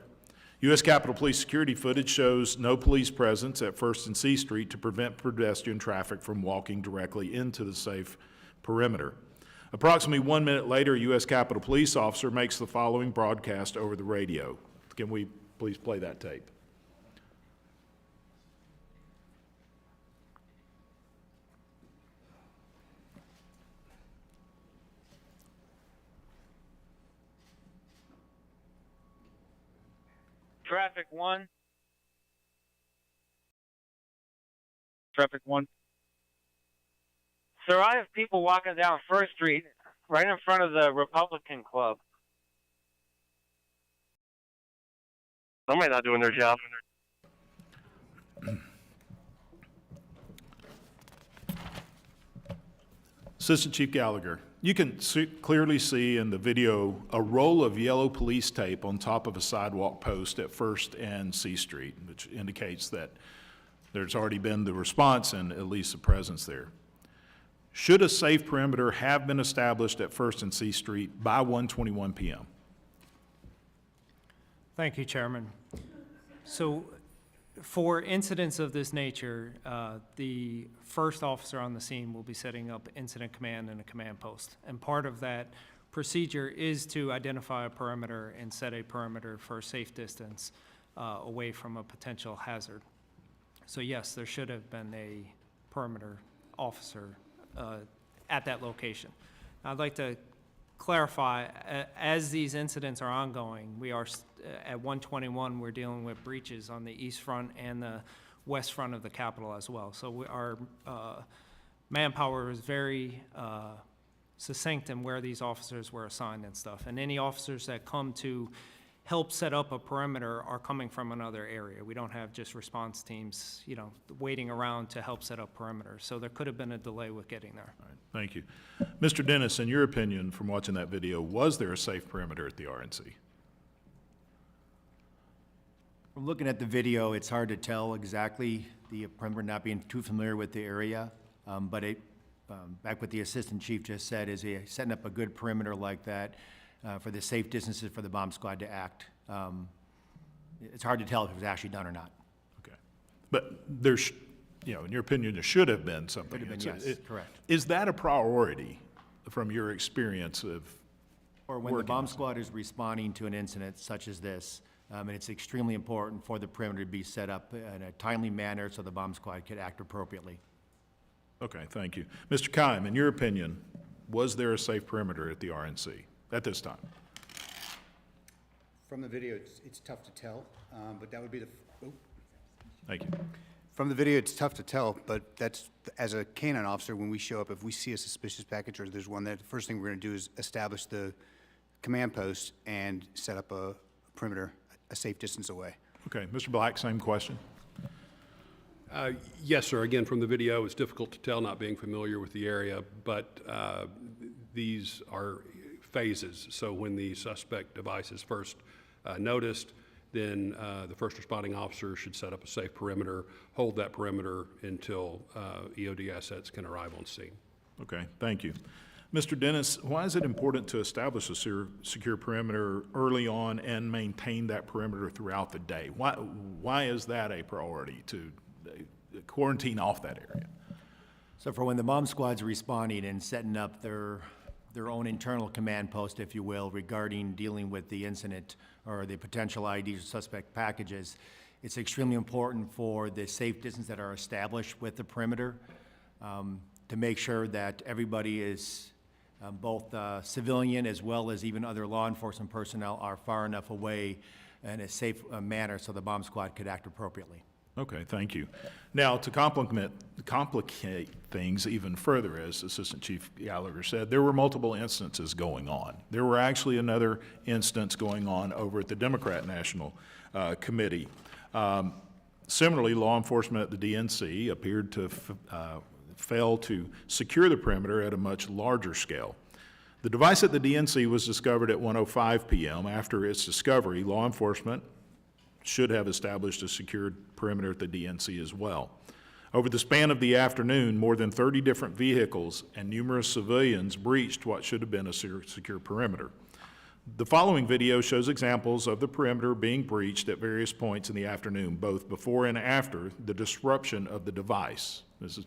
S1: U.S. Capitol Police security footage shows no police presence at 1st and C Street to prevent pedestrian traffic from walking directly into the safe perimeter. Approximately 1 minute later, a U.S. Capitol Police officer makes the following broadcast over the radio. Can we please play that tape?
S8: Traffic 1. Traffic 1. Sir, I have people walking down 1st Street Right in front of the Republican Club. Somebody's not doing their job.
S1: Assistant Chief Gallagher, you can clearly see in the video a roll of yellow police tape on top of a sidewalk post at 1st and C Street, which indicates that there's already been the response and at least a presence there. Should a safe perimeter have been established at 1st and C Street by 1:21 p.m.?
S4: Thank you, Chairman. So for incidents of this nature, the first officer on the scene will be setting up incident command and a command post. And part of that procedure is to identify a perimeter and set a perimeter for a safe distance away from a potential hazard. So yes, there should have been a perimeter officer at that location. I'd like to clarify, as these incidents are ongoing, we are, at 121, we're dealing with breaches on the east front and the west front of the Capitol as well. So our manpower is very succinct in where these officers were assigned and stuff. And any officers that come to help set up a perimeter are coming from another area. We don't have just response teams, you know, waiting around to help set up perimeter. So there could have been a delay with getting there.
S1: All right, thank you. Mr. Dennis, in your opinion, from watching that video, was there a safe perimeter at the RNC?
S5: From looking at the video, it's hard to tell exactly, the perimeter, not being too familiar with the area, but back what the Assistant Chief just said, is setting up a good perimeter like that for the safe distances for the bomb squad to act. It's hard to tell if it was actually done or not.
S1: Okay. But there's, you know, in your opinion, there should have been something.
S5: Could have been, yes, correct.
S1: Is that a priority from your experience of
S5: Or when the
S1: working
S5: bomb
S1: on
S5: squad is responding to an incident such as this, and it's extremely important for the perimeter to be set up in a timely manner so the bomb squad could act appropriately.
S1: Okay, thank you. Mr. Keim, in your opinion, was there a safe perimeter at the RNC at this time?
S6: From the video, it's tough to tell, but that would be
S1: Thank you.
S6: From the video, it's tough to tell, but that's, as a canine officer, when we show up, if we see a suspicious package or there's one, that the first thing we're gonna do is establish the command post and set up a perimeter, a safe distance away.
S1: Okay, Mr. Black, same question.
S7: Yes, sir. Again, from the video, it's difficult to tell not being familiar with the area, but these are phases. So when the suspect device is first noticed, then the first responding officer should set up a safe perimeter, hold that perimeter until EOD assets can arrive on scene.
S1: Okay, thank you. Mr. Dennis, why is it important to establish a secure perimeter early on and maintain that perimeter throughout the day? Why is that a priority to quarantine off that area?
S5: So for when the bomb squad's responding and setting up their own internal command post, if you will, regarding dealing with the incident or the potential IDs or suspect packages, it's extremely important for the safe distance that are established with the perimeter to make sure that everybody is, both civilian as well as even other law enforcement personnel, are far enough away in a safe manner so the bomb squad could act appropriately.
S1: Okay, thank you. Now, to complicate things even further, as Assistant Chief Gallagher said, there were multiple instances going on. There were actually another instance going on over at the Democrat National Committee. Similarly, law enforcement at the DNC appeared to fail to secure the perimeter at a much larger scale. The device at the DNC was discovered at 1:05 p.m. After its discovery, law enforcement should have established a secured perimeter at the DNC as well. Over the span of the afternoon, more than 30 different vehicles and numerous civilians breached what should have been a secure perimeter. The following video shows examples of the perimeter being breached at various points in the afternoon, both before and after the disruption of the device. This is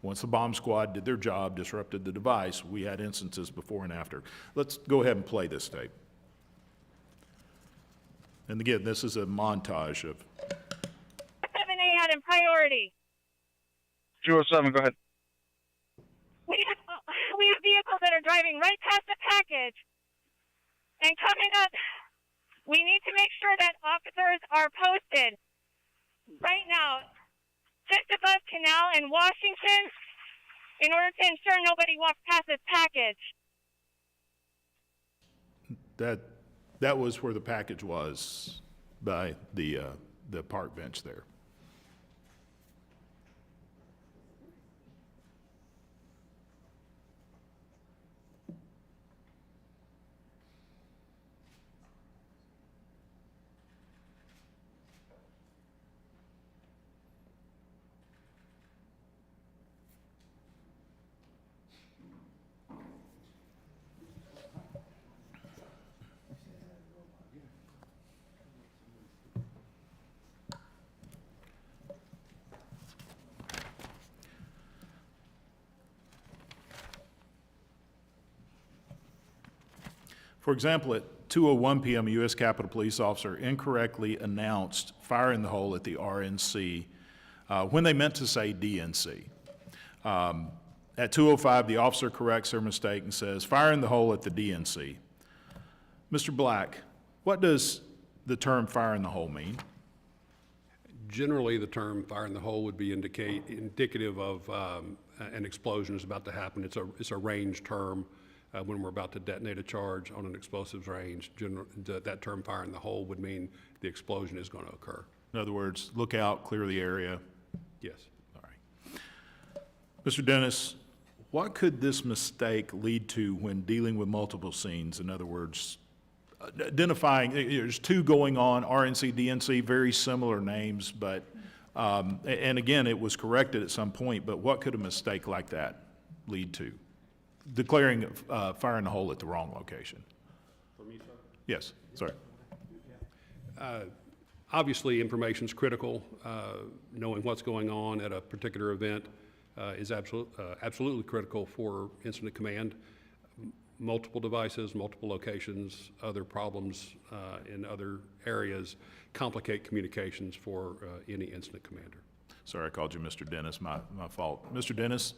S1: once the bomb squad did their job, disrupted the device, we had instances before and after. Let's go ahead and play this tape. And again, this is a montage of
S9: 7A had in priority.
S8: 207, go ahead.
S9: We have vehicles that are driving right past the package and coming up. We need to make sure that officers are posted right now just above Canal and Washington in order to ensure nobody walks past this package.
S1: that was where the package was by the park bench there. For example, at 2:01 p.m., a U.S. Capitol Police officer incorrectly announced fire in the hole at the RNC when they meant to say DNC. At 2:05, the officer corrects their mistake and says, fire in the hole at the DNC. Mr. Black, what does the term fire in the hole mean?
S7: Generally, the term fire in the hole would be indicative of an explosion is about to happen. It's a range term. When we're about to detonate a charge on an explosives range, that term fire in the hole would mean the explosion is going to occur.
S1: In other words, look out, clear the area.
S7: Yes.
S1: All right. Mr. Dennis, what could this mistake lead to when dealing with multiple scenes? In other words, identifying, there's two going on, RNC, DNC, very similar names, but, and again, it was corrected at some point, but what could a mistake like that lead to? Declaring fire in the hole at the wrong location. For me, sir? Yes, sorry.
S7: Obviously, information is critical. Knowing what's going on at a particular event is absolutely critical for incident command. Multiple devices, multiple locations, other problems in other areas complicate communications for any incident commander.
S1: Sorry, I called you Mr. Dennis, my fault. Mr. Dennis,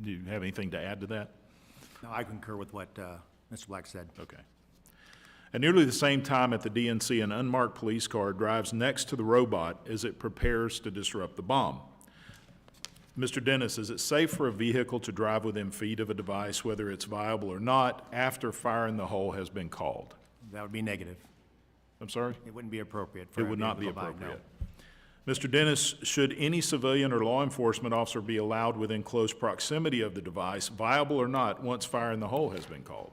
S1: do you have anything to add to that?
S5: No, I concur with what Mr. Black said.
S1: Okay. At nearly the same time at the DNC, an unmarked police car drives next to the robot as it prepares to disrupt the bomb. Mr. Dennis, is it safe for a vehicle to drive within feet of a device, whether it's viable or not, after fire in the hole has been called?
S5: That would be negative.
S1: I'm sorry?
S5: It wouldn't be appropriate for
S1: It
S5: a
S1: would not be
S5: vehicle to buy, no.
S1: appropriate. Mr. Dennis, should any civilian or law enforcement officer be allowed within close proximity of the device, viable or not, once fire in the hole has been called?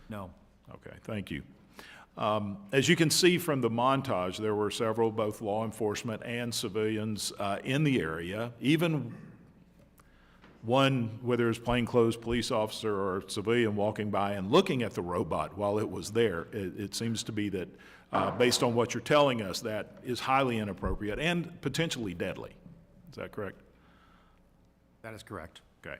S5: No.
S1: Okay, thank you. As you can see from the montage, there were several, both law enforcement and civilians in the area, even one, whether it's plainclothes police officer or civilian walking by and looking at the robot while it was there. It seems to be that, based on what you're telling us, that is highly inappropriate and potentially deadly. Is that correct?
S5: That is correct.
S1: Okay.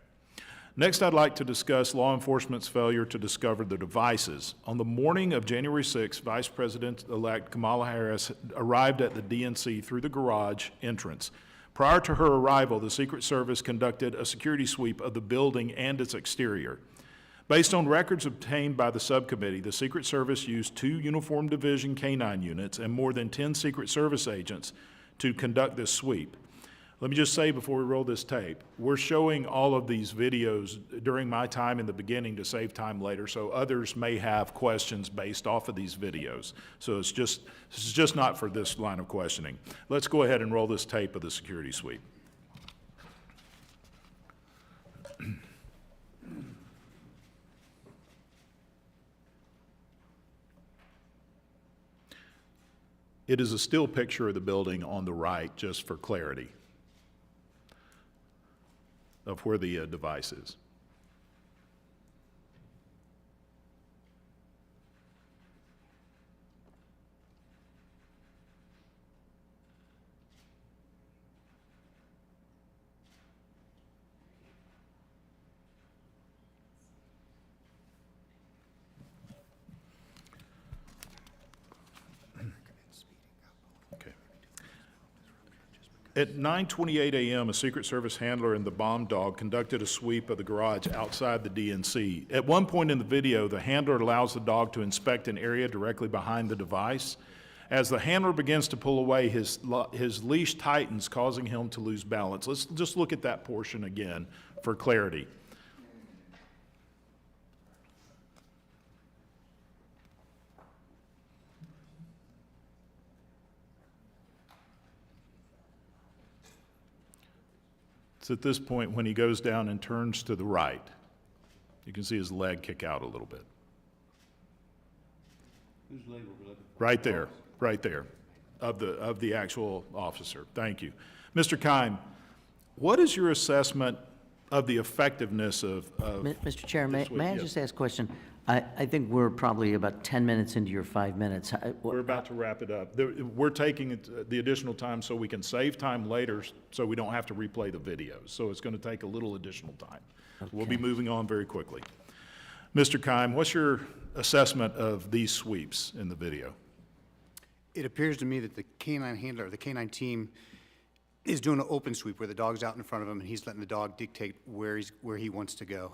S1: Next, I'd like to discuss law enforcement's failure to discover the devices. On the morning of January 6th, Vice President-elect Kamala Harris arrived at the DNC through the garage entrance. Prior to her arrival, the Secret Service conducted a security sweep of the building and its exterior. Based on records obtained by the subcommittee, the Secret Service used 2 uniformed division K-9 units and more than 10 Secret Service agents to conduct this sweep. Let me just say before we roll this tape, we're showing all of these videos during my time in the beginning to save time later, so others may have questions based off of these videos. So this is just not for this line of questioning. Let's go ahead and roll this tape of the security sweep. It is a still picture of the building on the right, just for clarity of where the device is. At 9:28 a.m., a Secret Service handler and the bomb dog conducted a sweep of the garage outside the DNC. At one point in the video, the handler allows the dog to inspect an area directly behind the device. As the handler begins to pull away, his leash tightens, causing him to lose balance. Let's just look at that portion again for clarity. It's at this point when he goes down and turns to the right. You can see his leg kick out a little bit.
S7: Whose leg were we looking
S1: Right there, of the actual officer. Thank you. Mr. Keim, what is your assessment of the effectiveness of
S3: Mr. Chair, may
S1: sweep,
S3: I
S1: yes.
S3: just ask a question? I think we're probably about 10 minutes into your 5 minutes.
S1: We're about to wrap it up. We're taking the additional time so we can save time later, so we don't have to replay the videos. So it's going to take a little additional time. We'll be moving on very quickly. Mr. Keim, what's your assessment of these sweeps in the video?
S6: It appears to me that the canine handler, the canine team, is doing an open sweep where the dog's out in front of him and he's letting the dog dictate where he wants to go.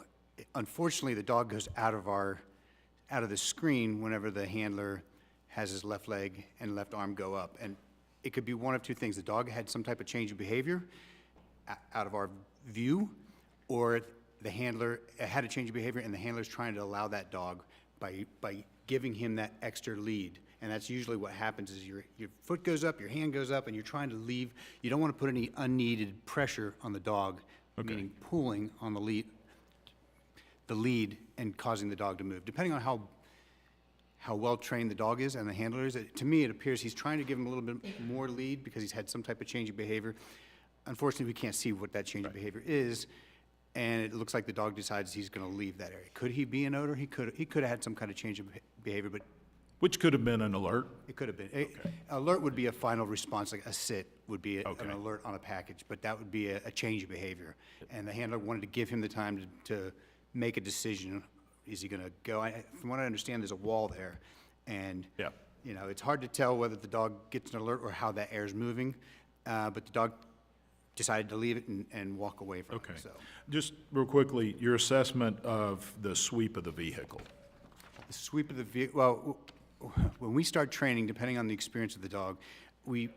S6: Unfortunately, the dog goes out of the screen whenever the handler has his left leg and left arm go up. And it could be one of two things. The dog had some type of change of behavior out of our view, or the handler had a change of behavior and the handler's trying to allow that dog by giving him that extra lead. And that's usually what happens is your foot goes up, your hand goes up, and you're trying to leave. You don't want to put any unneeded pressure on the dog, meaning pulling on the lead and causing the dog to move. Depending on how well trained the dog is and the handler is, to me it appears he's trying to give him a little bit more lead because he's had some type of change of behavior. Unfortunately, we can't see what that change of behavior is, and it looks like the dog decides he's going to leave that area. Could he be an odor? He could have had some kind of change of behavior, but
S1: Which could have been an alert.
S6: it could have been. Alert would be a final response, like a sit would be an alert on a package, but that would be a change of behavior. And the handler wanted to give him the time to make a decision. Is he going to go? From what I understand, there's a wall there. And,
S1: Yeah.
S6: you know, it's hard to tell whether the dog gets an alert or how that air is moving. But the dog decided to leave it and walk away from
S1: Okay.
S6: it. So
S1: Just real quickly, your assessment of the sweep of the vehicle.
S6: the sweep of the vehicle, well, when we start training, depending on the experience of the dog, we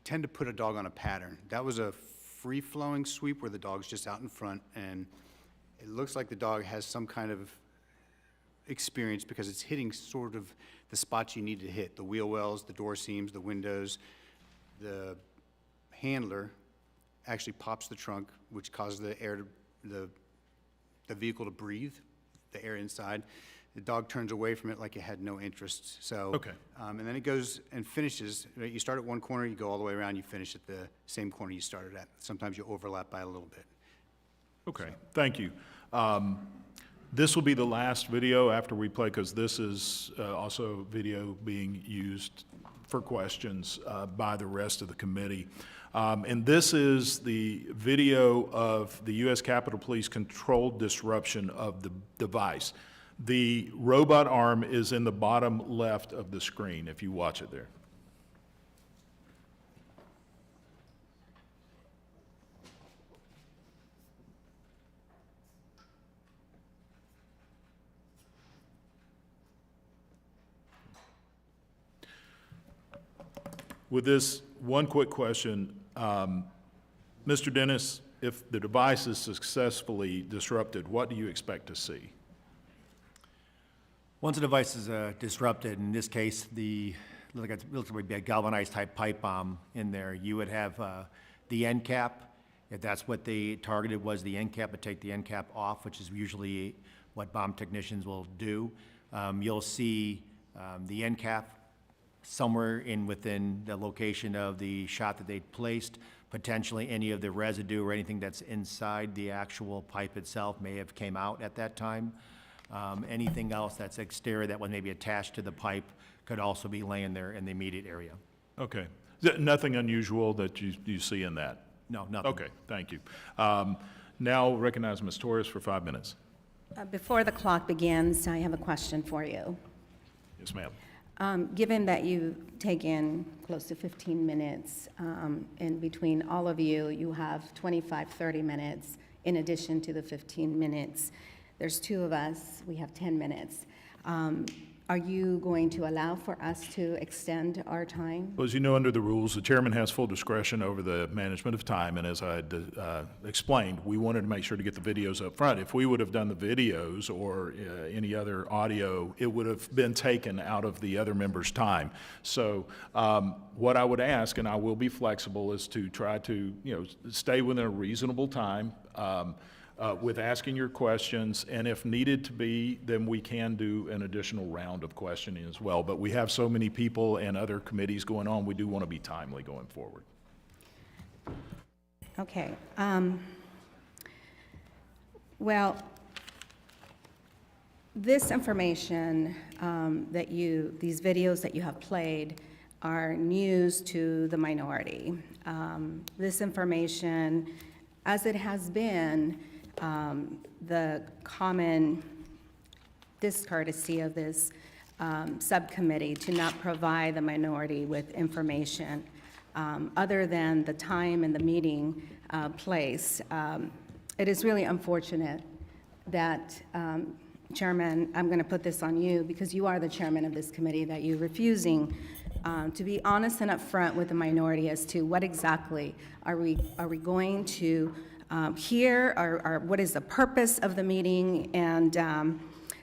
S6: tend to put a dog on a pattern. That was a free-flowing sweep where the dog's just out in front, and it looks like the dog has some kind of experience because it's hitting sort of the spots you need to hit, the wheel wells, the door seams, the windows. The handler actually pops the trunk, which causes the vehicle to breathe, the air inside. The dog turns away from it like it had no interest. So,
S1: Okay.
S6: And then it goes and finishes. Right? You start at one corner, you go all the way around, you finish at the same corner you started at. Sometimes you overlap by a little bit.
S1: Okay, thank you. This will be the last video after we play, because this is also video being used for questions by the rest of the committee. And this is the video of the U.S. Capitol Police controlled disruption of the device. The robot arm is in the bottom left of the screen, if you watch it there. With this, one quick question. Mr. Dennis, if the device is successfully disrupted, what do you expect to see?
S5: Once a device is disrupted, in this case, looks like a galvanized type pipe bomb in there, you would have the end cap. If that's what they targeted was the end cap, but take the end cap off, which is usually what bomb technicians will do. You'll see the end cap somewhere within the location of the shot that they placed. Potentially any of the residue or anything that's inside the actual pipe itself may have came out at that time. Anything else that's exterior that was maybe attached to the pipe could also be laying there in the immediate area.
S1: Okay. Is there nothing unusual that you see in that?
S5: No, nothing.
S1: Okay, thank you. Now recognize Ms. Torres for 5 minutes.
S2: Before the clock begins, I have a question for you.
S1: Yes, ma'am.
S2: Given that you take in close to 15 minutes, and between all of you, you have 25, 30 minutes in addition to the 15 minutes. There's two of us, we have 10 minutes. Are you going to allow for us to extend our time?
S1: Well, as you know, under the rules, the chairman has full discretion over the management of time, and as I explained, we wanted to make sure to get the videos up front. If we would have done the videos or any other audio, it would have been taken out of the other members' time. So what I would ask, and I will be flexible, is to try to, stay within a reasonable time with asking your questions, and if needed to be, then we can do an additional round of questioning as well. But we have so many people and other committees going on, we do want to be timely going forward.
S2: Okay. Well, this information these videos that you have played are news to the minority. This information, as it has been, the common discourtesy of this subcommittee to not provide the minority with information other than the time and the meeting place. It is really unfortunate that, Chairman, I'm going to put this on you because you are the chairman of this committee, that you're refusing to be honest and upfront with the minority as to what exactly are we going to hear, or what is the purpose of the meeting, and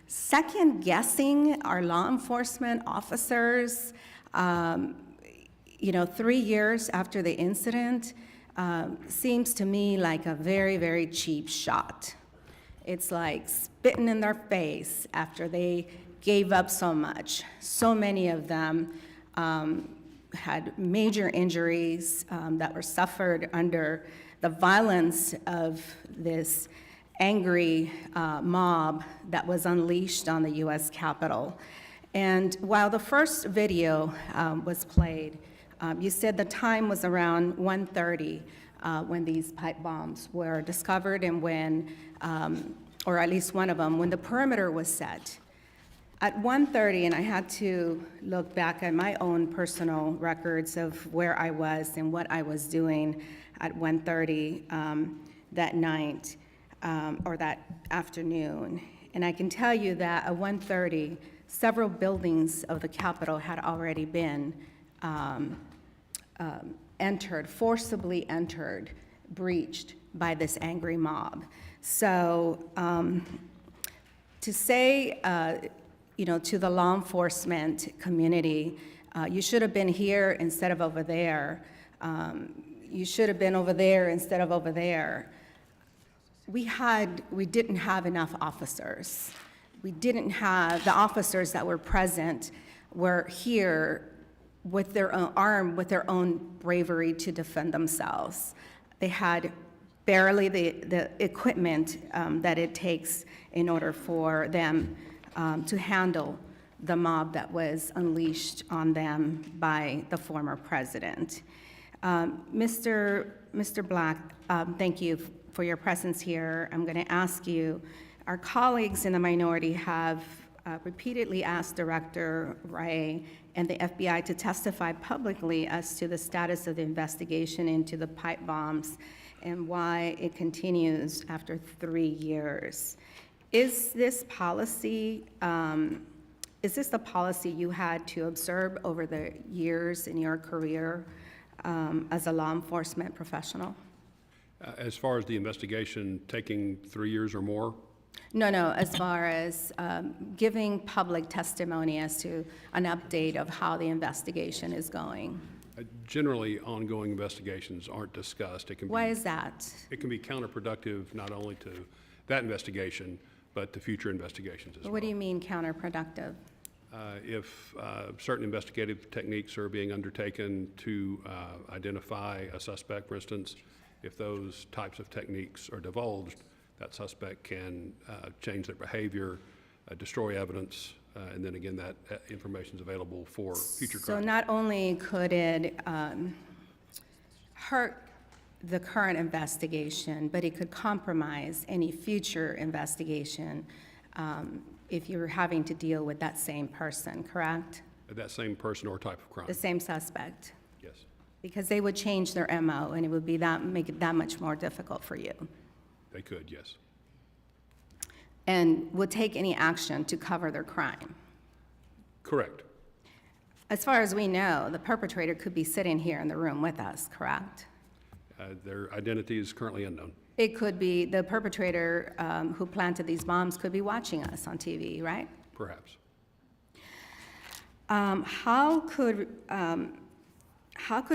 S2: second guessing our law enforcement officers, 3 years after the incident, seems to me like a very, very cheap shot. It's like spitting in their face after they gave up so much. So many of them had major injuries that were suffered under the violence of this angry mob that was unleashed on the U.S. Capitol. And while the first video was played, you said the time was around 1:30 when these pipe bombs were discovered and when, or at least one of them, when the perimeter was set. At 1:30, and I had to look back at my own personal records of where I was and what I was doing at 1:30 that night or that afternoon. And I can tell you that at 1:30, several buildings of the Capitol had already been forcibly entered, breached by this angry mob. So to say, to the law enforcement community, you should have been here instead of over there. You should have been over there instead of over there. We didn't have enough officers. We didn't have, the officers that were present were here with their own armed with their own bravery to defend themselves. They had barely the equipment that it takes in order for them to handle the mob that was unleashed on them by the former president. Mr. Black, thank you for your presence here. I'm going to ask you, our colleagues in the minority have repeatedly asked Director Ray and the FBI to testify publicly as to the status of the investigation into the pipe bombs and why it continues after 3 years. Is this policy, is this the policy you had to observe over the years in your career as a law enforcement professional?
S7: As far as the investigation taking 3 years or more,
S2: No, as far as giving public testimony as to an update of how the investigation is going.
S7: generally ongoing investigations aren't discussed. It can
S2: Why
S7: be,
S2: is that?
S7: it can be counterproductive not only to that investigation, but to future investigations as well.
S2: What do you mean counterproductive?
S7: If certain investigative techniques are being undertaken to identify a suspect, for instance, if those types of techniques are divulged, that suspect can change their behavior, destroy evidence, and then again, that information is available for future
S2: So
S7: crimes.
S2: not only could it hurt the current investigation, but it could compromise any future investigation if you're having to deal with that same person, correct?
S7: That same person or type of crime,
S2: The same suspect?
S7: yes.
S2: Because they would change their MO, and it would be make it that much more difficult for you.
S7: They could, yes.
S2: And would take any action to cover their crime.
S7: Correct.
S2: As far as we know, the perpetrator could be sitting here in the room with us, correct?
S7: Their identity is currently unknown.
S2: It could be the perpetrator who planted these bombs could be watching us on TV, right?
S7: Perhaps.
S2: How could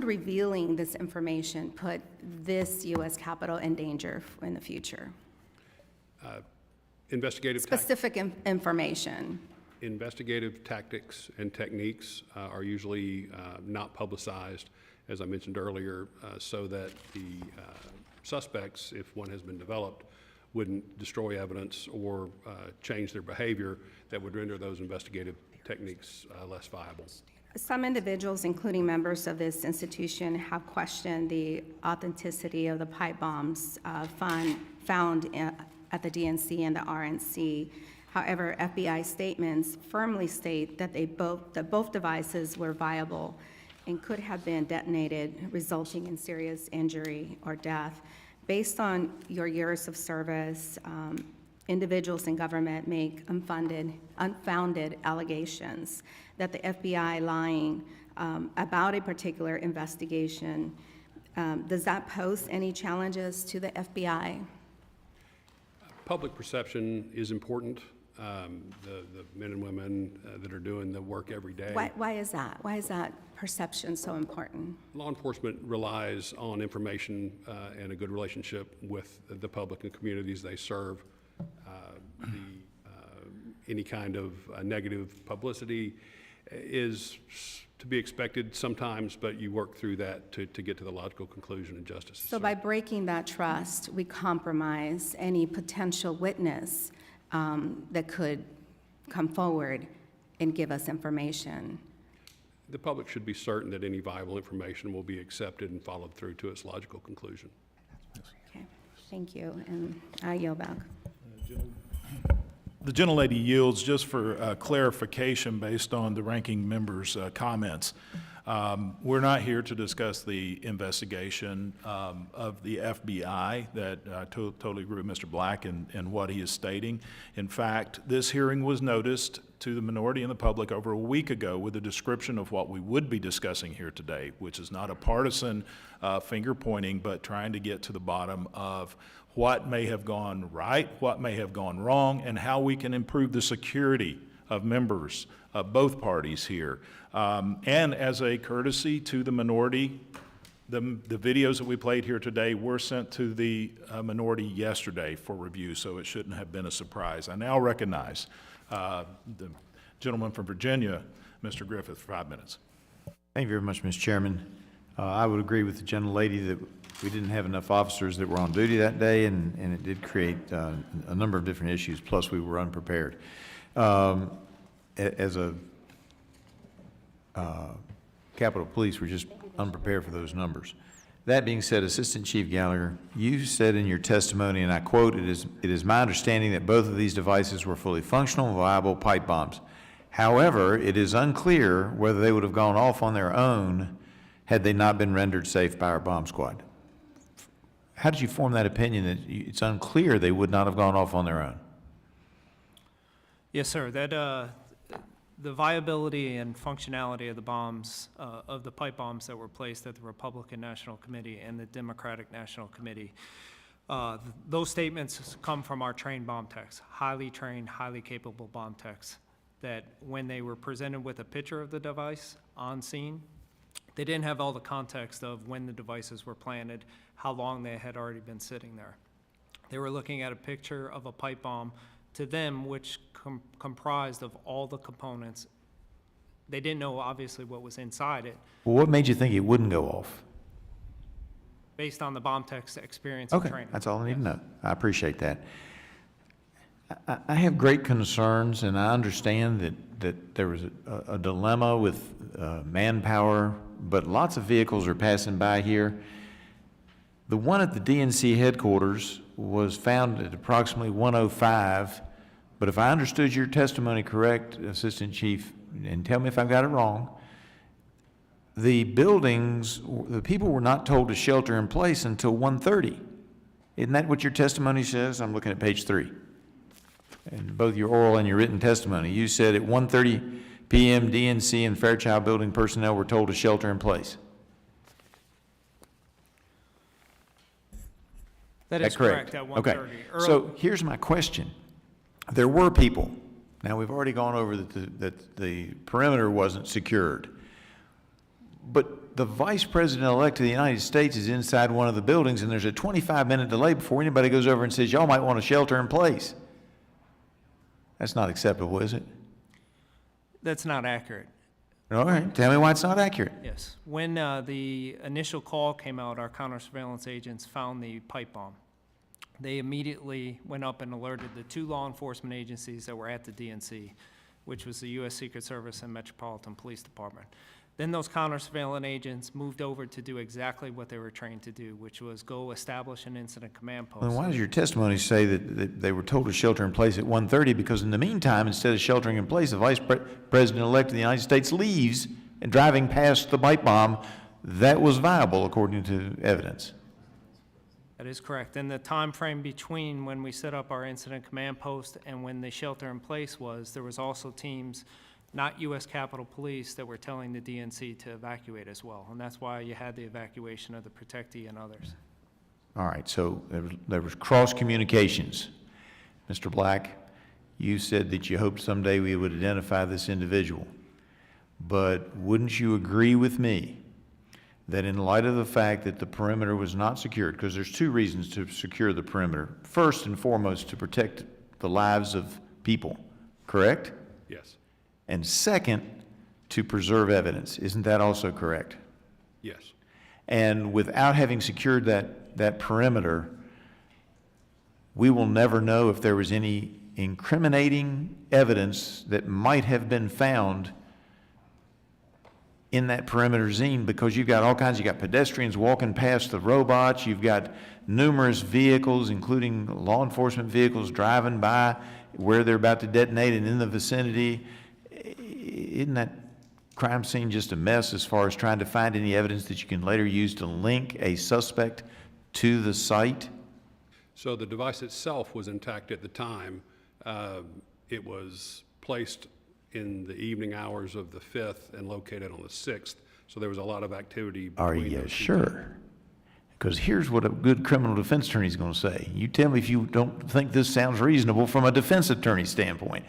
S2: revealing this information put this U.S. Capitol in danger in the future?
S7: Investigative
S2: Information.
S7: Investigative tactics and techniques are usually not publicized, as I mentioned earlier, so that the suspects, if one has been developed, wouldn't destroy evidence or change their behavior that would render those investigative techniques less viable.
S2: Some individuals, including members of this institution, have questioned the authenticity of the pipe bombs found at the DNC and the RNC. However, FBI statements firmly state that both devices were viable and could have been detonated, resulting in serious injury or death. Based on your years of service, individuals in government make unfounded allegations that the FBI lying about a particular investigation. Does that pose any challenges to the FBI?
S7: Public perception is important. The men and women that are doing the work every day.
S2: Why is that? Why is that perception so important?
S7: Law enforcement relies on information and a good relationship with the public and communities they serve. Any kind of negative publicity is to be expected sometimes, but you work through that to get to the logical conclusion and justice.
S2: So by breaking that trust, we compromise any potential witness that could come forward and give us information.
S7: The public should be certain that any viable information will be accepted and followed through to its logical conclusion.
S2: Okay, thank you, and I yield back.
S1: The gentlelady yields. Just for clarification based on the ranking member's comments. We're not here to discuss the investigation of the FBI. That I totally agree with Mr. Black and what he is stating. In fact, this hearing was noticed to the minority and the public over a week ago with a description of what we would be discussing here today, which is not a partisan finger pointing, but trying to get to the bottom of what may have gone right, what may have gone wrong, and how we can improve the security of members of both parties here. And as a courtesy to the minority, the videos that we played here today were sent to the minority yesterday for review, so it shouldn't have been a surprise. I now recognize the gentleman from Virginia, Mr. Griffith, for 5 minutes.
S10: Thank you very much, Mr. Chairman. I would agree with the gentlelady that we didn't have enough officers that were on duty that day, and it did create a number of different issues, plus we were unprepared. As a Capitol Police, we're just unprepared for those numbers. That being said, Assistant Chief Gallagher, you said in your testimony, and I quote, it is my understanding that both of these devices were fully functional, viable pipe bombs. However, it is unclear whether they would have gone off on their own had they not been rendered safe by our bomb squad. How did you form that opinion that it's unclear they would not have gone off on their own?
S4: Yes, sir. That the viability and functionality of the bombs, of the pipe bombs that were placed at the Republican National Committee and the Democratic National Committee, those statements come from our trained bomb techs, highly trained, highly capable bomb techs, that when they were presented with a picture of the device on scene, they didn't have all the context of when the devices were planted, how long they had already been sitting there. They were looking at a picture of a pipe bomb to them, which comprised of all the components. They didn't know, obviously, what was inside it.
S10: Well, what made you think it wouldn't go off?
S4: Based on the bomb tech's experience and
S10: Okay,
S4: training.
S10: that's all I need to know. I appreciate that. I have great concerns, and I understand that there was a dilemma with manpower, but lots of vehicles are passing by here. The one at the DNC headquarters was found at approximately 1:05, but if I understood your testimony correct, Assistant Chief, and tell me if I've got it wrong, the buildings, the people were not told to shelter in place until 1:30. Isn't that what your testimony says? I'm looking at page 3. In both your oral and your written testimony, you said at 1:30 PM, DNC, and Fairchild Building personnel were told to shelter in place.
S4: That is correct, at 1:30.
S10: Okay. So here's my question. There were people, now we've already gone over that the perimeter wasn't secured, but the Vice President-elect of the United States is inside one of the buildings, and there's a 25-minute delay before anybody goes over and says, y'all might want to shelter in place. That's not acceptable, is it?
S4: That's not accurate.
S10: All right, tell me why it's not accurate.
S4: Yes. When the initial call came out, our counter-surveillance agents found the pipe bomb. They immediately went up and alerted the 2 law enforcement agencies that were at the DNC, which was the U.S. Secret Service and Metropolitan Police Department. Then those counter-surveillance agents moved over to do exactly what they were trained to do, which was go establish an incident command post.
S10: Then why does your testimony say that they were told to shelter in place at 1:30? Because in the meantime, instead of sheltering in place, the Vice President-elect of the United States leaves and driving past the pipe bomb that was viable, according to evidence.
S4: That is correct. And the time frame between when we set up our incident command post and when the shelter in place was, there was also teams, not U.S. Capitol Police, that were telling the DNC to evacuate as well. And that's why you had the evacuation of the protectee and others.
S10: All right, so there was cross communications. Mr. Black, you said that you hoped someday we would identify this individual. But wouldn't you agree with me that in light of the fact that the perimeter was not secured, because there's 2 reasons to secure the perimeter. First and foremost, to protect the lives of people, correct?
S7: Yes.
S10: And second, to preserve evidence. Isn't that also correct?
S7: Yes.
S10: And without having secured that perimeter, we will never know if there was any incriminating evidence that might have been found in that perimeter zone, because you've got all kinds, you've got pedestrians walking past the robots, you've got numerous vehicles, including law enforcement vehicles, driving by where they're about to detonate and in the vicinity. Isn't that crime scene just a mess as far as trying to find any evidence that you can later use to link a suspect to the site?
S7: So the device itself was intact at the time. It was placed in the evening hours of the 5th and located on the 6th. So there was a lot of activity.
S10: Are you sure? Because here's what a good criminal defense attorney is going to say. You tell me if you don't think this sounds reasonable from a defense attorney standpoint.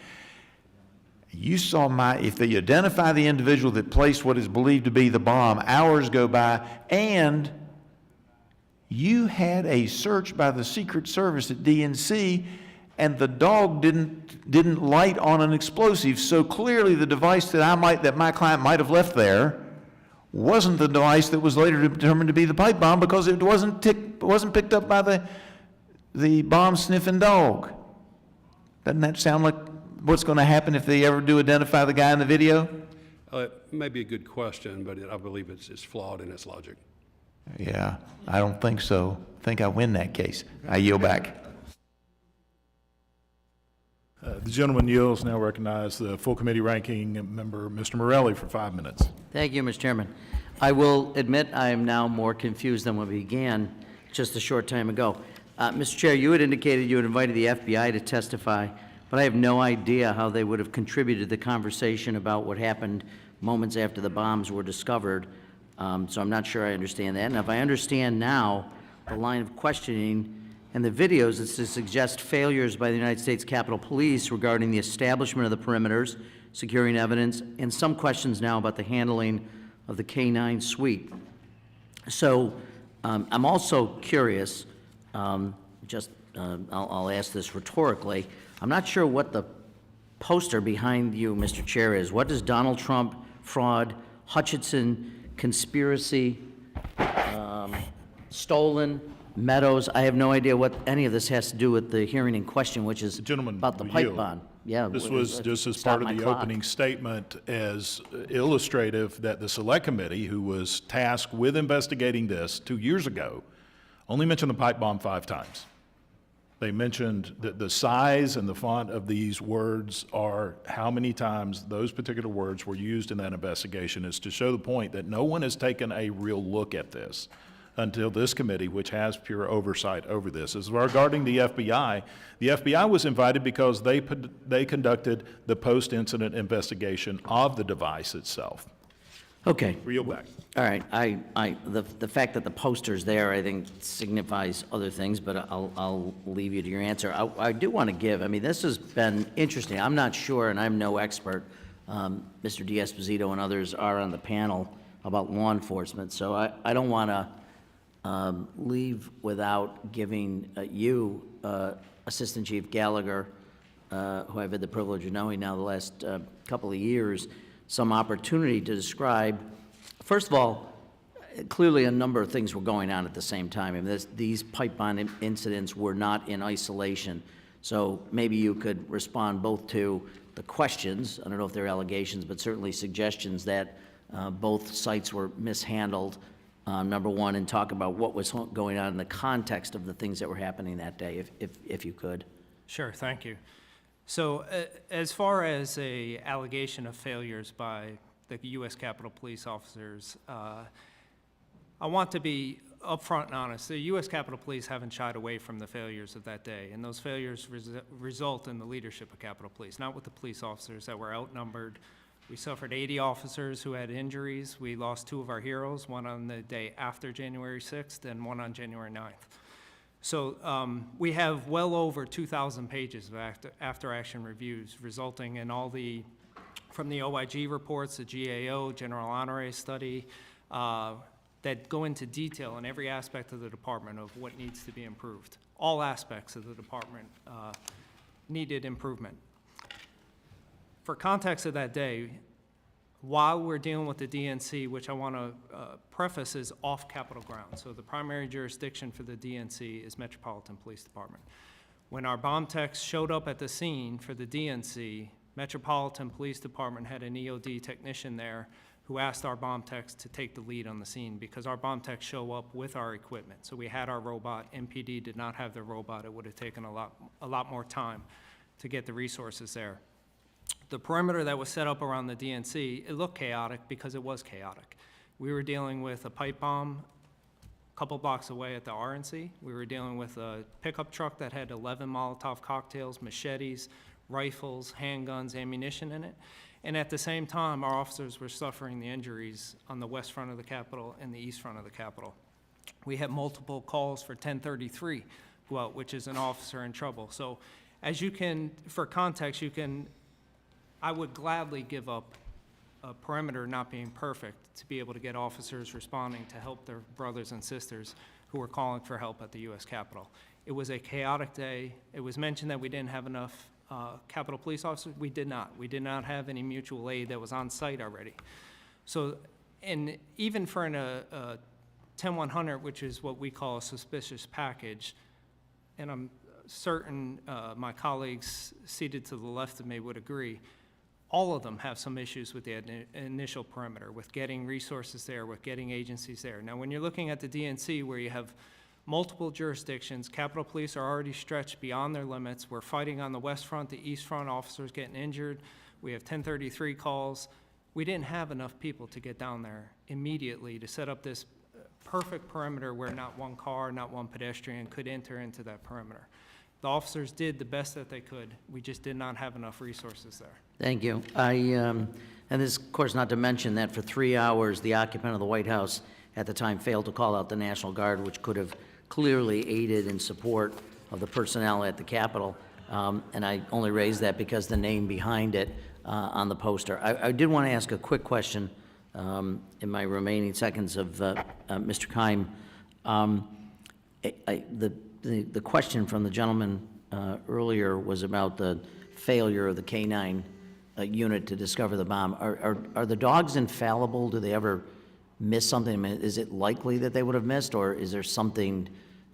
S10: You saw if they identify the individual that placed what is believed to be the bomb, hours go by, and you had a search by the Secret Service at DNC, and the dog didn't light on an explosive. So clearly the device that my client might have left there wasn't the device that was later determined to be the pipe bomb, because it wasn't picked up by the bomb sniffing dog. Doesn't that sound like what's going to happen if they ever do identify the guy in the video?
S7: It may be a good question, but I believe it's flawed in its logic.
S10: Yeah, I don't think so. I think I win that case. I yield back.
S1: The gentleman yields. Now recognize the full committee ranking member, Mr. Morelli, for 5 minutes.
S3: Thank you, Mr. Chairman. I will admit I am now more confused than when we began just a short time ago. Mr. Chair, you had indicated you had invited the FBI to testify, but I have no idea how they would have contributed to the conversation about what happened moments after the bombs were discovered, so I'm not sure I understand that. And if I understand now the line of questioning and the videos, it's to suggest failures by the United States Capitol Police regarding the establishment of the perimeters, securing evidence, and some questions now about the handling of the K-9 sweep. So I'm also curious, I'll ask this rhetorically. I'm not sure what the poster behind you, Mr. Chair, is. What does Donald Trump, fraud, Hutchinson, conspiracy, stolen, Meadows? I have no idea what any of this has to do with the hearing in question, which is about the pipe bomb. Yeah.
S1: This was just as part of the opening statement, as illustrative that the Select Committee, who was tasked with investigating this 2 years ago, only mentioned the pipe bomb 5 times. They mentioned that the size and the font of these words are how many times those particular words were used in that investigation, is to show the point that no one has taken a real look at this. until this committee, which has pure oversight over this. As regarding the FBI was invited because they conducted the post-incident investigation of the device itself.
S3: Okay.
S1: Reel back.
S3: All right, the fact that the poster's there, I think signifies other things, but I'll leave you to your answer. I do want to give, I mean, this has been interesting. I'm not sure, and I'm no expert. Mr. D'Esposito and others are on the panel about law enforcement, so I don't want to leave without giving you, Assistant Chief Gallagher, who I've had the privilege of knowing now the last couple of years, some opportunity to describe, first of all, clearly a number of things were going on at the same time. I mean, these pipe bomb incidents were not in isolation. So maybe you could respond both to the questions, I don't know if they're allegations, but certainly suggestions that both sites were mishandled, number one, and talk about what was going on in the context of the things that were happening that day, if you could.
S4: Sure, thank you. So as far as a allegation of failures by the U.S. Capitol Police officers, I want to be upfront and honest. The U.S. Capitol Police haven't shied away from the failures of that day, and those failures result in the leadership of Capitol Police, not with the police officers that were outnumbered. We suffered 80 officers who had injuries. We lost 2 of our heroes, one on the day after January 6th and one on January 9th. So we have well over 2,000 pages of after-action reviews resulting in all the, from the OIG reports, the GAO, General Honore study, that go into detail in every aspect of the department of what needs to be improved. All aspects of the department needed improvement. For context of that day, while we're dealing with the DNC, which I want to preface is off Capitol ground. So the primary jurisdiction for the DNC is Metropolitan Police Department. When our bomb techs showed up at the scene for the DNC, Metropolitan Police Department had an EOD technician there who asked our bomb techs to take the lead on the scene because our bomb techs show up with our equipment. So we had our robot. MPD did not have their robot. It would have taken a lot more time to get the resources there. The perimeter that was set up around the DNC, it looked chaotic because it was chaotic. We were dealing with a pipe bomb a couple blocks away at the RNC. We were dealing with a pickup truck that had 11 Molotov cocktails, machetes, rifles, handguns, ammunition in it. And at the same time, our officers were suffering the injuries on the west front of the Capitol and the east front of the Capitol. We had multiple calls for 1033 go out, which is an officer in trouble. So as you can, for context, I would gladly give up a perimeter not being perfect to be able to get officers responding to help their brothers and sisters who were calling for help at the U.S. Capitol. It was a chaotic day. It was mentioned that we didn't have enough Capitol Police officers. We did not. We did not have any mutual aid that was on site already. So, and even for a 10-100, which is what we call a suspicious package, and I'm certain my colleagues seated to the left of me would agree, all of them have some issues with the initial perimeter, with getting resources there, with getting agencies there. Now, when you're looking at the DNC where you have multiple jurisdictions, Capitol Police are already stretched beyond their limits. We're fighting on the west front, the east front, officers getting injured. We have 1033 calls. We didn't have enough people to get down there immediately to set up this perfect perimeter where not one car, not one pedestrian could enter into that perimeter. The officers did the best that they could. We just did not have enough resources there.
S3: Thank you. And this, of course, not to mention that for 3 hours, the occupant of the White House at the time failed to call out the National Guard, which could have clearly aided in support of the personnel at the Capitol. And I only raise that because the name behind it on the poster. I did want to ask a quick question in my remaining seconds of Mr. Keim. The question from the gentleman earlier was about the failure of the K-9 unit to discover the bomb. Are the dogs infallible? Do they ever miss something? I mean, is it likely that they would have missed, or is there something,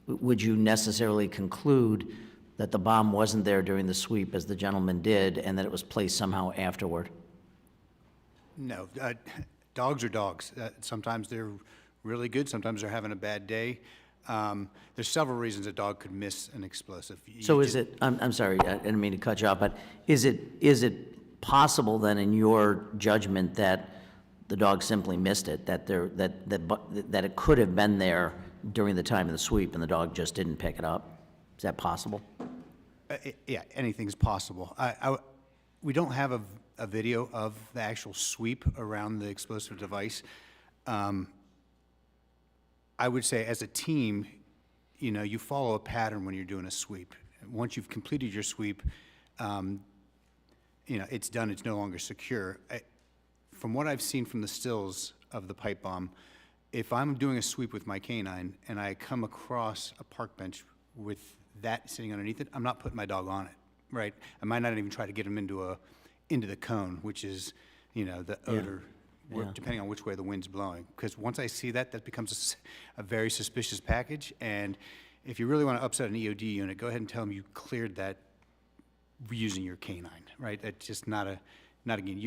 S3: would you necessarily conclude that the bomb wasn't there during the sweep as the gentleman did and that it was placed somehow afterward?
S6: No, dogs are dogs. Sometimes they're really good, sometimes they're having a bad day. There's several reasons a dog could miss an explosive.
S3: So is it, I'm sorry, I didn't mean to cut you off, but is it possible then in your judgment that the dog simply missed it, that it could have been there during the time of the sweep and the dog just didn't pick it up? Is that possible?
S6: Yeah, anything's possible. We don't have a video of the actual sweep around the explosive device. I would say as a team, you know, you follow a pattern when you're doing a sweep. Once you've completed your sweep, you know, it's done, it's no longer secure. From what I've seen from the stills of the pipe bomb, if I'm doing a sweep with my canine and I come across a park bench with that sitting underneath it, I'm not putting my dog on it, right? I might not even try to get him into the cone, which is, you know, the odor, depending on which way the wind's blowing. Because once I see that, that becomes a very suspicious package. And if you really want to upset an EOD unit, go ahead and tell them you cleared that using your canine, right? That's just not again.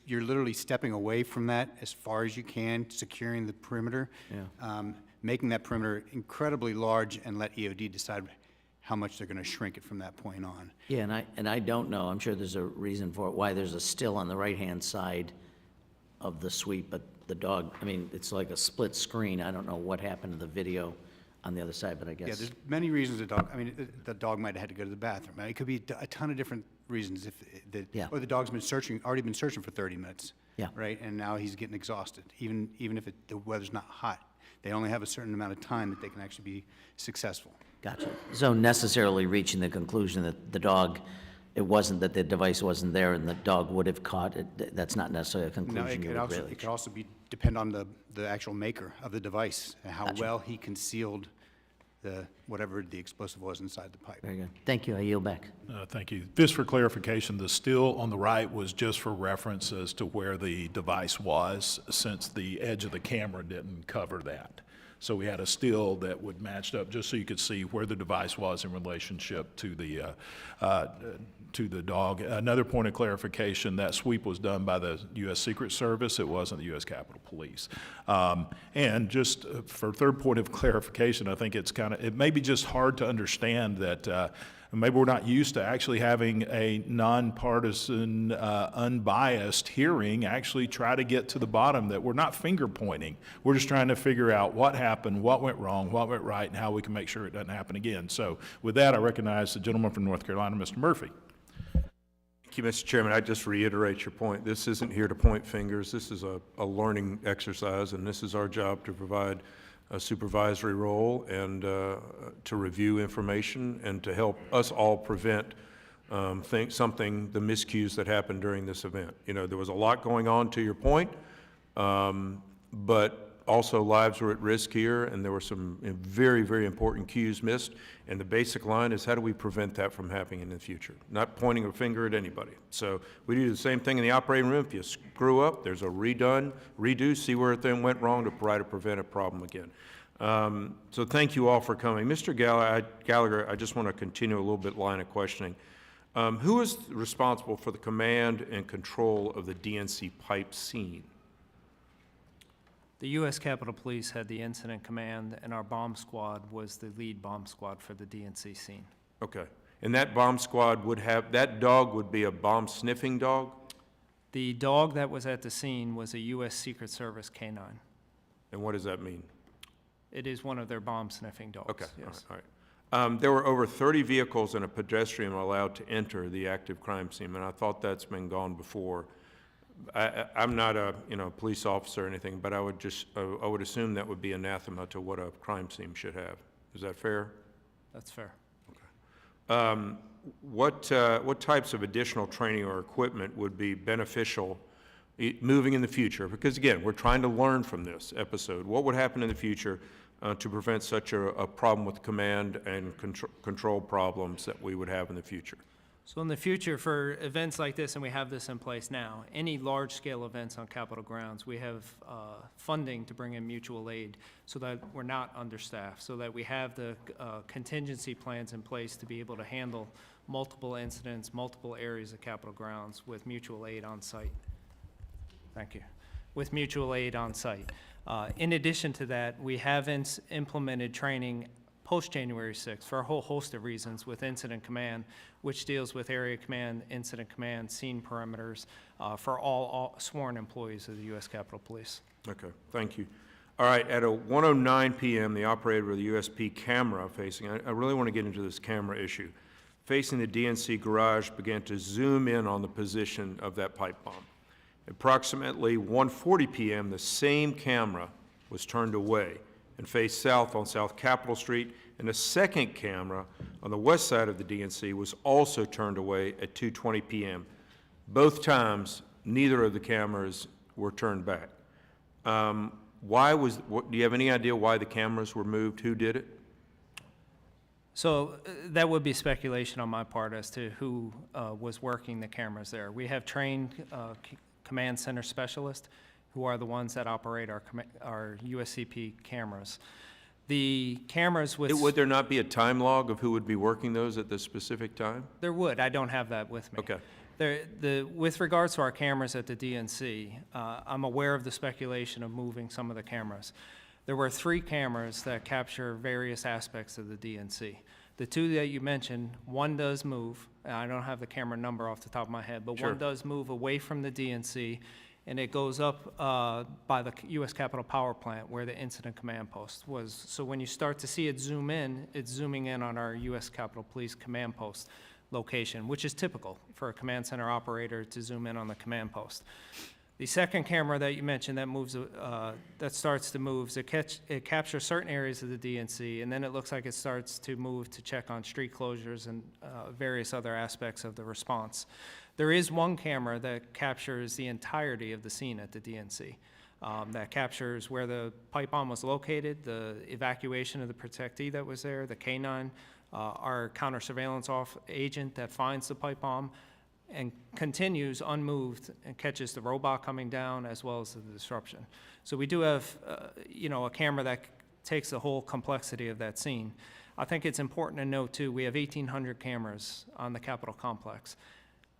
S6: You're literally stepping away from that as far as you can, securing the perimeter, making that perimeter incredibly large, and let EOD decide how much they're going to shrink it from that point on.
S3: Yeah, and I don't know, I'm sure there's a reason for it, why there's a still on the right-hand side of the sweep, but the dog, I mean, it's like a split screen. I don't know what happened to the video on the other side, but I guess.
S6: Yeah, there's many reasons the dog might have had to go to the bathroom. It could be a ton of different reasons or the dog's been already been searching for 30 minutes.
S3: Yeah.
S6: Right, and now he's getting exhausted, even if the weather's not hot. They only have a certain amount of time that they can actually be successful.
S3: Gotcha. So necessarily reaching the conclusion that the dog, it wasn't that the device wasn't there and the dog would have caught it, that's not necessarily a
S6: No,
S3: conclusion you would really.
S6: it could also depend on the actual maker of the device, and how well he concealed whatever the explosive was inside the pipe.
S3: Very good. Thank you. I yield back.
S1: Thank you. Just for clarification, the still on the right was just for reference as to where the device was, since the edge of the camera didn't cover that. So we had a still that would matched up just so you could see where the device was in relationship to the dog. Another point of clarification, that sweep was done by the U.S. Secret Service. It wasn't the U.S. Capitol Police. And just for third point of clarification, I think it may be just hard to understand that maybe we're not used to actually having a nonpartisan, unbiased hearing actually try to get to the bottom, that we're not finger pointing. We're just trying to figure out what happened, what went wrong, what went right, and how we can make sure it doesn't happen again. So with that, I recognize the gentleman from North Carolina, Mr. Murphy.
S11: Thank you, Mr. Chairman. I just reiterate your point. This isn't here to point fingers. This is a learning exercise, and this is our job to provide a supervisory role and to review information and to help us all prevent the miscues that happened during this event. You know, there was a lot going on, to your point, but also lives were at risk here, and there were some very, very important cues missed. And the basic line is, how do we prevent that from happening in the future? Not pointing a finger at anybody. So we do the same thing in the operating room. If you screw up, there's a redo, see where it then went wrong to try to prevent a problem again. So thank you all for coming. Mr. Gallagher, I just want to continue a little bit line of questioning. Who is responsible for the command and control of the DNC pipe scene?
S4: The U.S. Capitol Police had the incident command, and our bomb squad was the lead bomb squad for the DNC scene.
S11: Okay. And that bomb squad that dog would be a bomb sniffing dog?
S4: The dog that was at the scene was a U.S. Secret Service canine.
S11: And what does that mean?
S4: It is one of their bomb sniffing dogs.
S11: Okay,
S4: Yes.
S11: all right. There were over 30 vehicles and a pedestrian allowed to enter the active crime scene, and I thought that's been gone before. I'm not a police officer or anything, but I would assume that would be anathema to what a crime scene should have. Is that fair?
S4: That's fair.
S11: What types of additional training or equipment would be beneficial moving in the future? Because again, we're trying to learn from this episode. What would happen in the future to prevent such a problem with command and control problems that we would have in the future?
S4: So in the future, for events like this, and we have this in place now, any large-scale events on Capitol grounds, we have funding to bring in mutual aid so that we're not understaffed, so that we have the contingency plans in place to be able to handle multiple incidents, multiple areas of Capitol grounds with mutual aid on site. Thank you. With mutual aid on site. In addition to that, we have implemented training post-January 6th for a whole host of reasons with Incident Command, which deals with Area Command, Incident Command, scene perimeters for all sworn employees of the U.S. Capitol Police.
S11: Okay, thank you. All right, at 1:09 PM, the operator of the USP camera facing, I really want to get into this camera issue, facing the DNC garage began to zoom in on the position of that pipe bomb. Approximately 1:40 PM, the same camera was turned away and faced south on South Capitol Street, and a second camera on the west side of the DNC was also turned away at 2:20 PM. Both times, neither of the cameras were turned back. Do you have any idea why the cameras were moved? Who did it?
S4: So that would be speculation on my part as to who was working the cameras there. We have trained command center specialists who are the ones that operate our USCP cameras. The cameras with...
S11: Would there not be a time log of who would be working those at this specific time?
S4: There would. I don't have that with me.
S11: Okay.
S4: With regards to our cameras at the DNC, I'm aware of the speculation of moving some of the cameras. There were 3 cameras that capture various aspects of the DNC. The 2 that you mentioned, one does move, and I don't have the camera number off the top of my head, but
S11: Sure.
S4: one does move away from the DNC, and it goes up by the U.S. Capitol Power Plant where the incident command post was. So when you start to see it zoom in, it's zooming in on our U.S. Capitol Police command post location, which is typical for a command center operator to zoom in on the command post. The second camera that you mentioned that moves, that starts to move, it captures certain areas of the DNC, and then it looks like it starts to move to check on street closures and various other aspects of the response. There is one camera that captures the entirety of the scene at the DNC. That captures where the pipe bomb was located, the evacuation of the protectee that was there, the K-9, our counter surveillance agent that finds the pipe bomb and continues unmoved and catches the robot coming down as well as the disruption. So we do have, a camera that takes the whole complexity of that scene. I think it's important to note too, we have 1,800 cameras on the Capitol complex.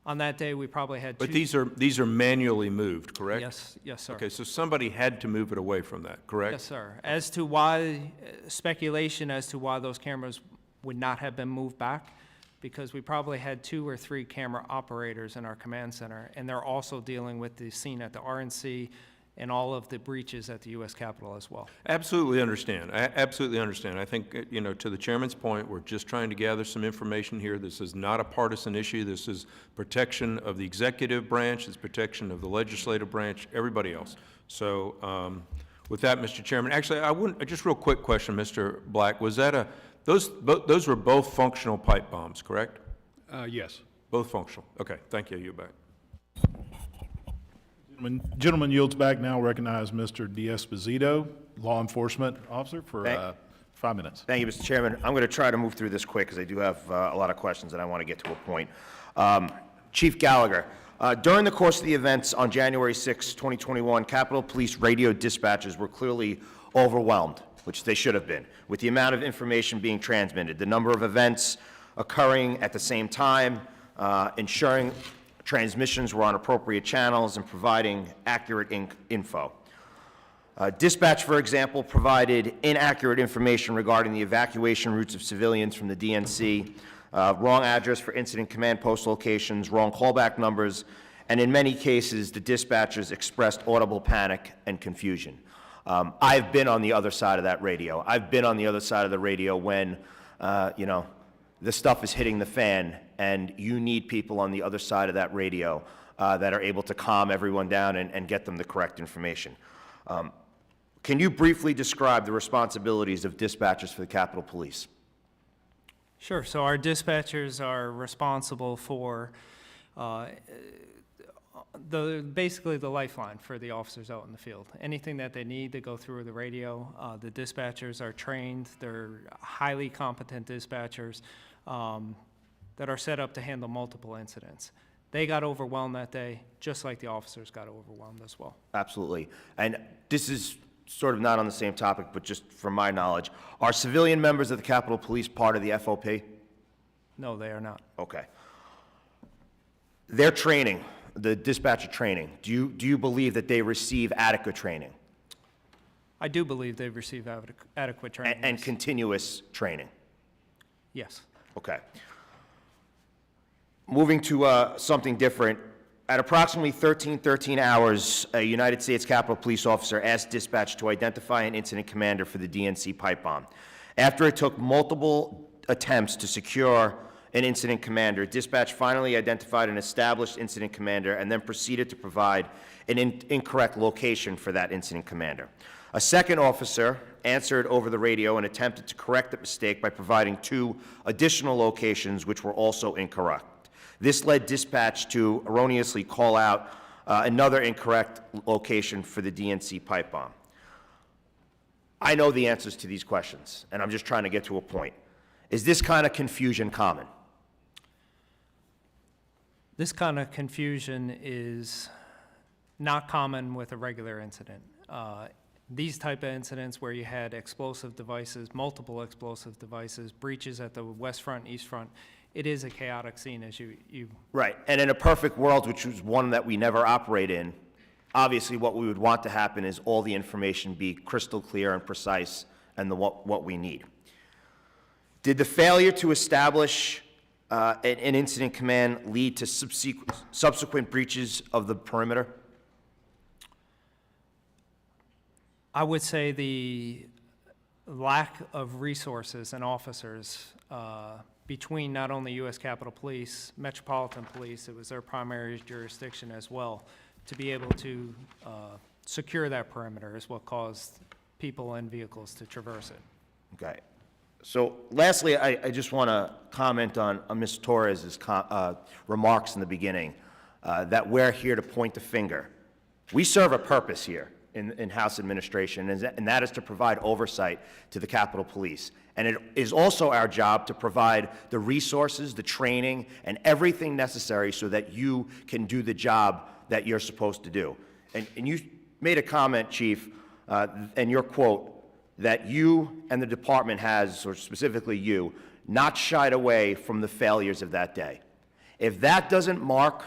S4: On that day, we probably had
S11: But these are manually moved, correct?
S4: Yes, sir.
S11: Okay, so somebody had to move it away from that, correct?
S4: Yes, sir. As to why, speculation as to why those cameras would not have been moved back, because we probably had 2 or 3 camera operators in our command center, and they're also dealing with the scene at the RNC and all of the breaches at the U.S. Capitol as well.
S11: Absolutely understand. I absolutely understand. I think, to the chairman's point, we're just trying to gather some information here. This is not a partisan issue. This is protection of the executive branch. It's protection of the legislative branch, everybody else. So with that, Mr. Chairman, actually, just real quick question, Mr. Black, was that those were both functional pipe bombs, correct?
S7: Yes.
S11: Both functional. Okay, thank you. You're back.
S1: Gentleman yields back now. Recognize Mr. D'Esposito, law enforcement officer, for 5 minutes.
S12: Thank you, Mr. Chairman. I'm going to try to move through this quick because I do have a lot of questions and I want to get to a point. Chief Gallagher, during the course of the events on January 6, 2021, Capitol Police radio dispatchers were clearly overwhelmed, which they should have been, with the amount of information being transmitted, the number of events occurring at the same time, ensuring transmissions were on appropriate channels, and providing accurate info. Dispatch, for example, provided inaccurate information regarding the evacuation routes of civilians from the DNC, wrong address for incident command post locations, wrong callback numbers, and in many cases, the dispatchers expressed audible panic and confusion. I've been on the other side of that radio. I've been on the other side of the radio when, the stuff is hitting the fan, and you need people on the other side of that radio that are able to calm everyone down and get them the correct information. Can you briefly describe the responsibilities of dispatchers for the Capitol Police?
S4: Sure. So our dispatchers are responsible for basically the lifeline for the officers out in the field. Anything that they need, they go through the radio. The dispatchers are trained. They're highly competent dispatchers that are set up to handle multiple incidents. They got overwhelmed that day, just like the officers got overwhelmed as well.
S12: Absolutely. And this is sort of not on the same topic, but just from my knowledge, are civilian members of the Capitol Police part of the FOP?
S4: No, they are not.
S12: Okay. Their training, the dispatcher training, do you believe that they receive adequate training?
S4: I do believe they've received adequate training.
S12: And
S4: yes.
S12: continuous training?
S4: Yes.
S12: Okay. Moving to something different, At approximately 13:13 hours, a United States Capitol Police officer asked dispatch to identify an incident commander for the DNC pipe bomb. After it took multiple attempts to secure an incident commander, dispatch finally identified an established incident commander and then proceeded to provide an incorrect location for that incident commander. A second officer answered over the radio and attempted to correct the mistake by providing 2 additional locations which were also incorrect. This led dispatch to erroneously call out another incorrect location for the DNC pipe bomb. I know the answers to these questions, and I'm just trying to get to a point. Is this kind of confusion common?
S4: This kind of confusion is not common with a regular incident. These type of incidents where you had explosive devices, multiple explosive devices, breaches at the west front, east front, it is a chaotic scene, as you
S12: Right, and in a perfect world, which was one that we never operate in, obviously what we would want to happen is all the information be crystal clear and precise and what we need. Did the failure to establish an incident command lead to subsequent breaches of the perimeter?
S4: I would say the lack of resources and officers between not only U.S. Capitol Police, Metropolitan Police, it was their primary jurisdiction as well, to be able to secure that perimeter is what caused people and vehicles to traverse it.
S12: Okay. So lastly, I just want to comment on Ms. Torres's remarks in the beginning, that we're here to point the finger. We serve a purpose here in House administration, and that is to provide oversight to the Capitol Police. And it is also our job to provide the resources, the training, and everything necessary so that you can do the job that you're supposed to do. And you made a comment, Chief, and your quote, that you and the department has, or specifically you, not shied away from the failures of that day. If that doesn't mark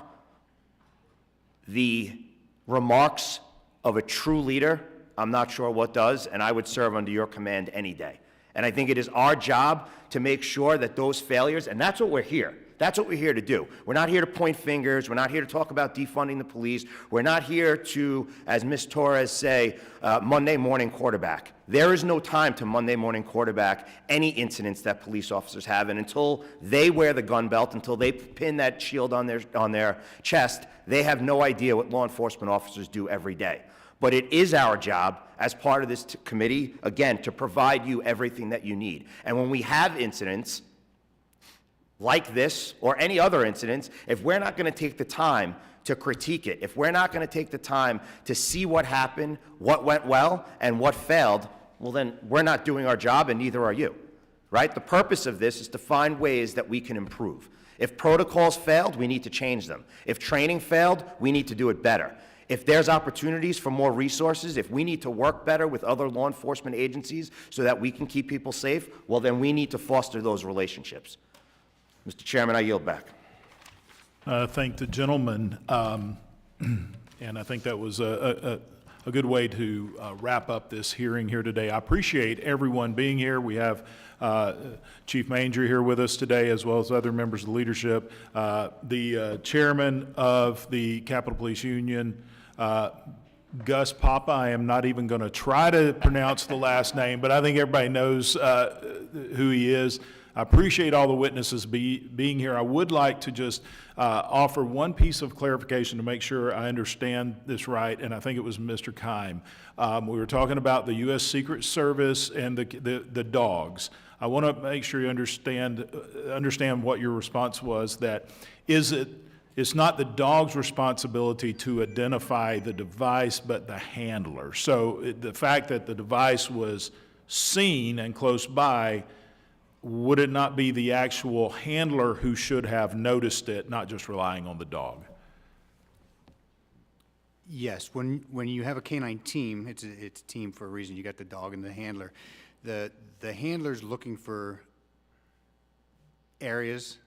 S12: the remarks of a true leader, I'm not sure what does, and I would serve under your command any day. And I think it is our job to make sure that those failures, and that's what we're here. That's what we're here to do. We're not here to point fingers. We're not here to talk about defunding the police. We're not here to, as Ms. Torres say, Monday morning quarterback. There is no time to Monday morning quarterback any incidents that police officers have, and until they wear the gun belt, until they pin that shield on their chest, they have no idea what law enforcement officers do every day. But it is our job, as part of this committee, again, to provide you everything that you need. And when we have incidents like this, or any other incidents, if we're not going to take the time to critique it, if we're not going to take the time to see what happened, what went well, and what failed, well then, we're not doing our job, and neither are you, right? The purpose of this is to find ways that we can improve. If protocols failed, we need to change them. If training failed, we need to do it better. If there's opportunities for more resources, if we need to work better with other law enforcement agencies so that we can keep people safe, well then we need to foster those relationships. Mr. Chairman, I yield back.
S1: Thank the gentleman, and I think that was a good way to wrap up this hearing here today. I appreciate everyone being here. We have Chief Manger here with us today, as well as other members of the leadership. The chairman of the Capitol Police Union, Gus Papa. I am not even going to try to pronounce the last name, but I think everybody knows who he is. I appreciate all the witnesses being here. I would like to just offer one piece of clarification to make sure I understand this right, and I think it was Mr. Keim. We were talking about the U.S. Secret Service and the dogs. I want to make sure you understand what your response was, that it's not the dog's responsibility to identify the device, but the handler. So the fact that the device was seen and close by, would it not be the actual handler who should have noticed it, not just relying on the dog?
S6: Yes, when you have a canine team, it's a team for a reason. You got the dog and the handler. The handler's looking for areas,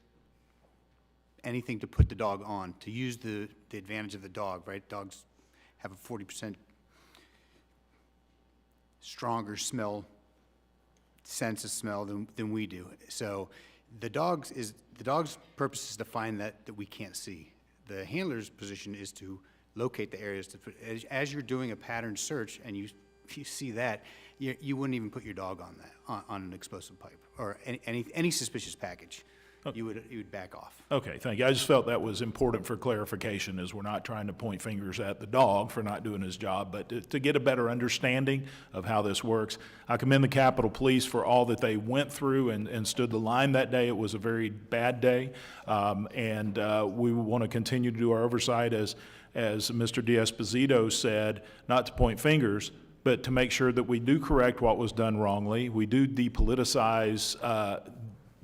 S6: anything to put the dog on, to use the advantage of the dog, right? Dogs have a 40% stronger sense of smell than we do. So the dog's purpose is to find that we can't see. The handler's position is to locate the areas to put, as you're doing a pattern search and you see that, you wouldn't even put your dog on that, on an explosive pipe or any suspicious package. You would back off.
S1: Okay, thank you. I just felt that was important for clarification, as we're not trying to point fingers at the dog for not doing his job, but to get a better understanding of how this works. I commend the Capitol Police for all that they went through and stood the line that day. It was a very bad day, and we want to continue to do our oversight, as Mr. D'Esposito said, not to point fingers, but to make sure that we do correct what was done wrongly. We do depoliticize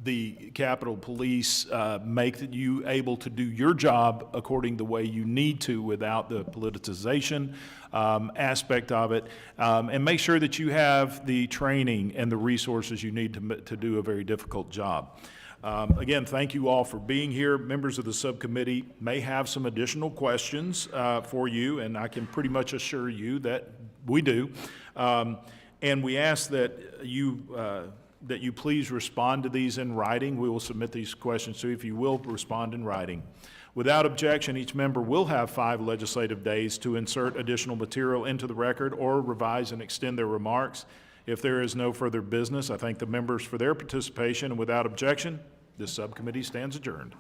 S1: the Capitol Police, make you able to do your job according the way you need to without the politicization aspect of it, and make sure that you have the training and the resources you need to do a very difficult job. Again, thank you all for being here. Members of the subcommittee may have some additional questions for you, and I can pretty much assure you that we do. And we ask that you please respond to these in writing. We will submit these questions to you if you will respond in writing. Without objection, each member will have 5 legislative days to insert additional material into the record or revise and extend their remarks. If there is no further business, I thank the members for their participation, and without objection, this subcommittee stands adjourned.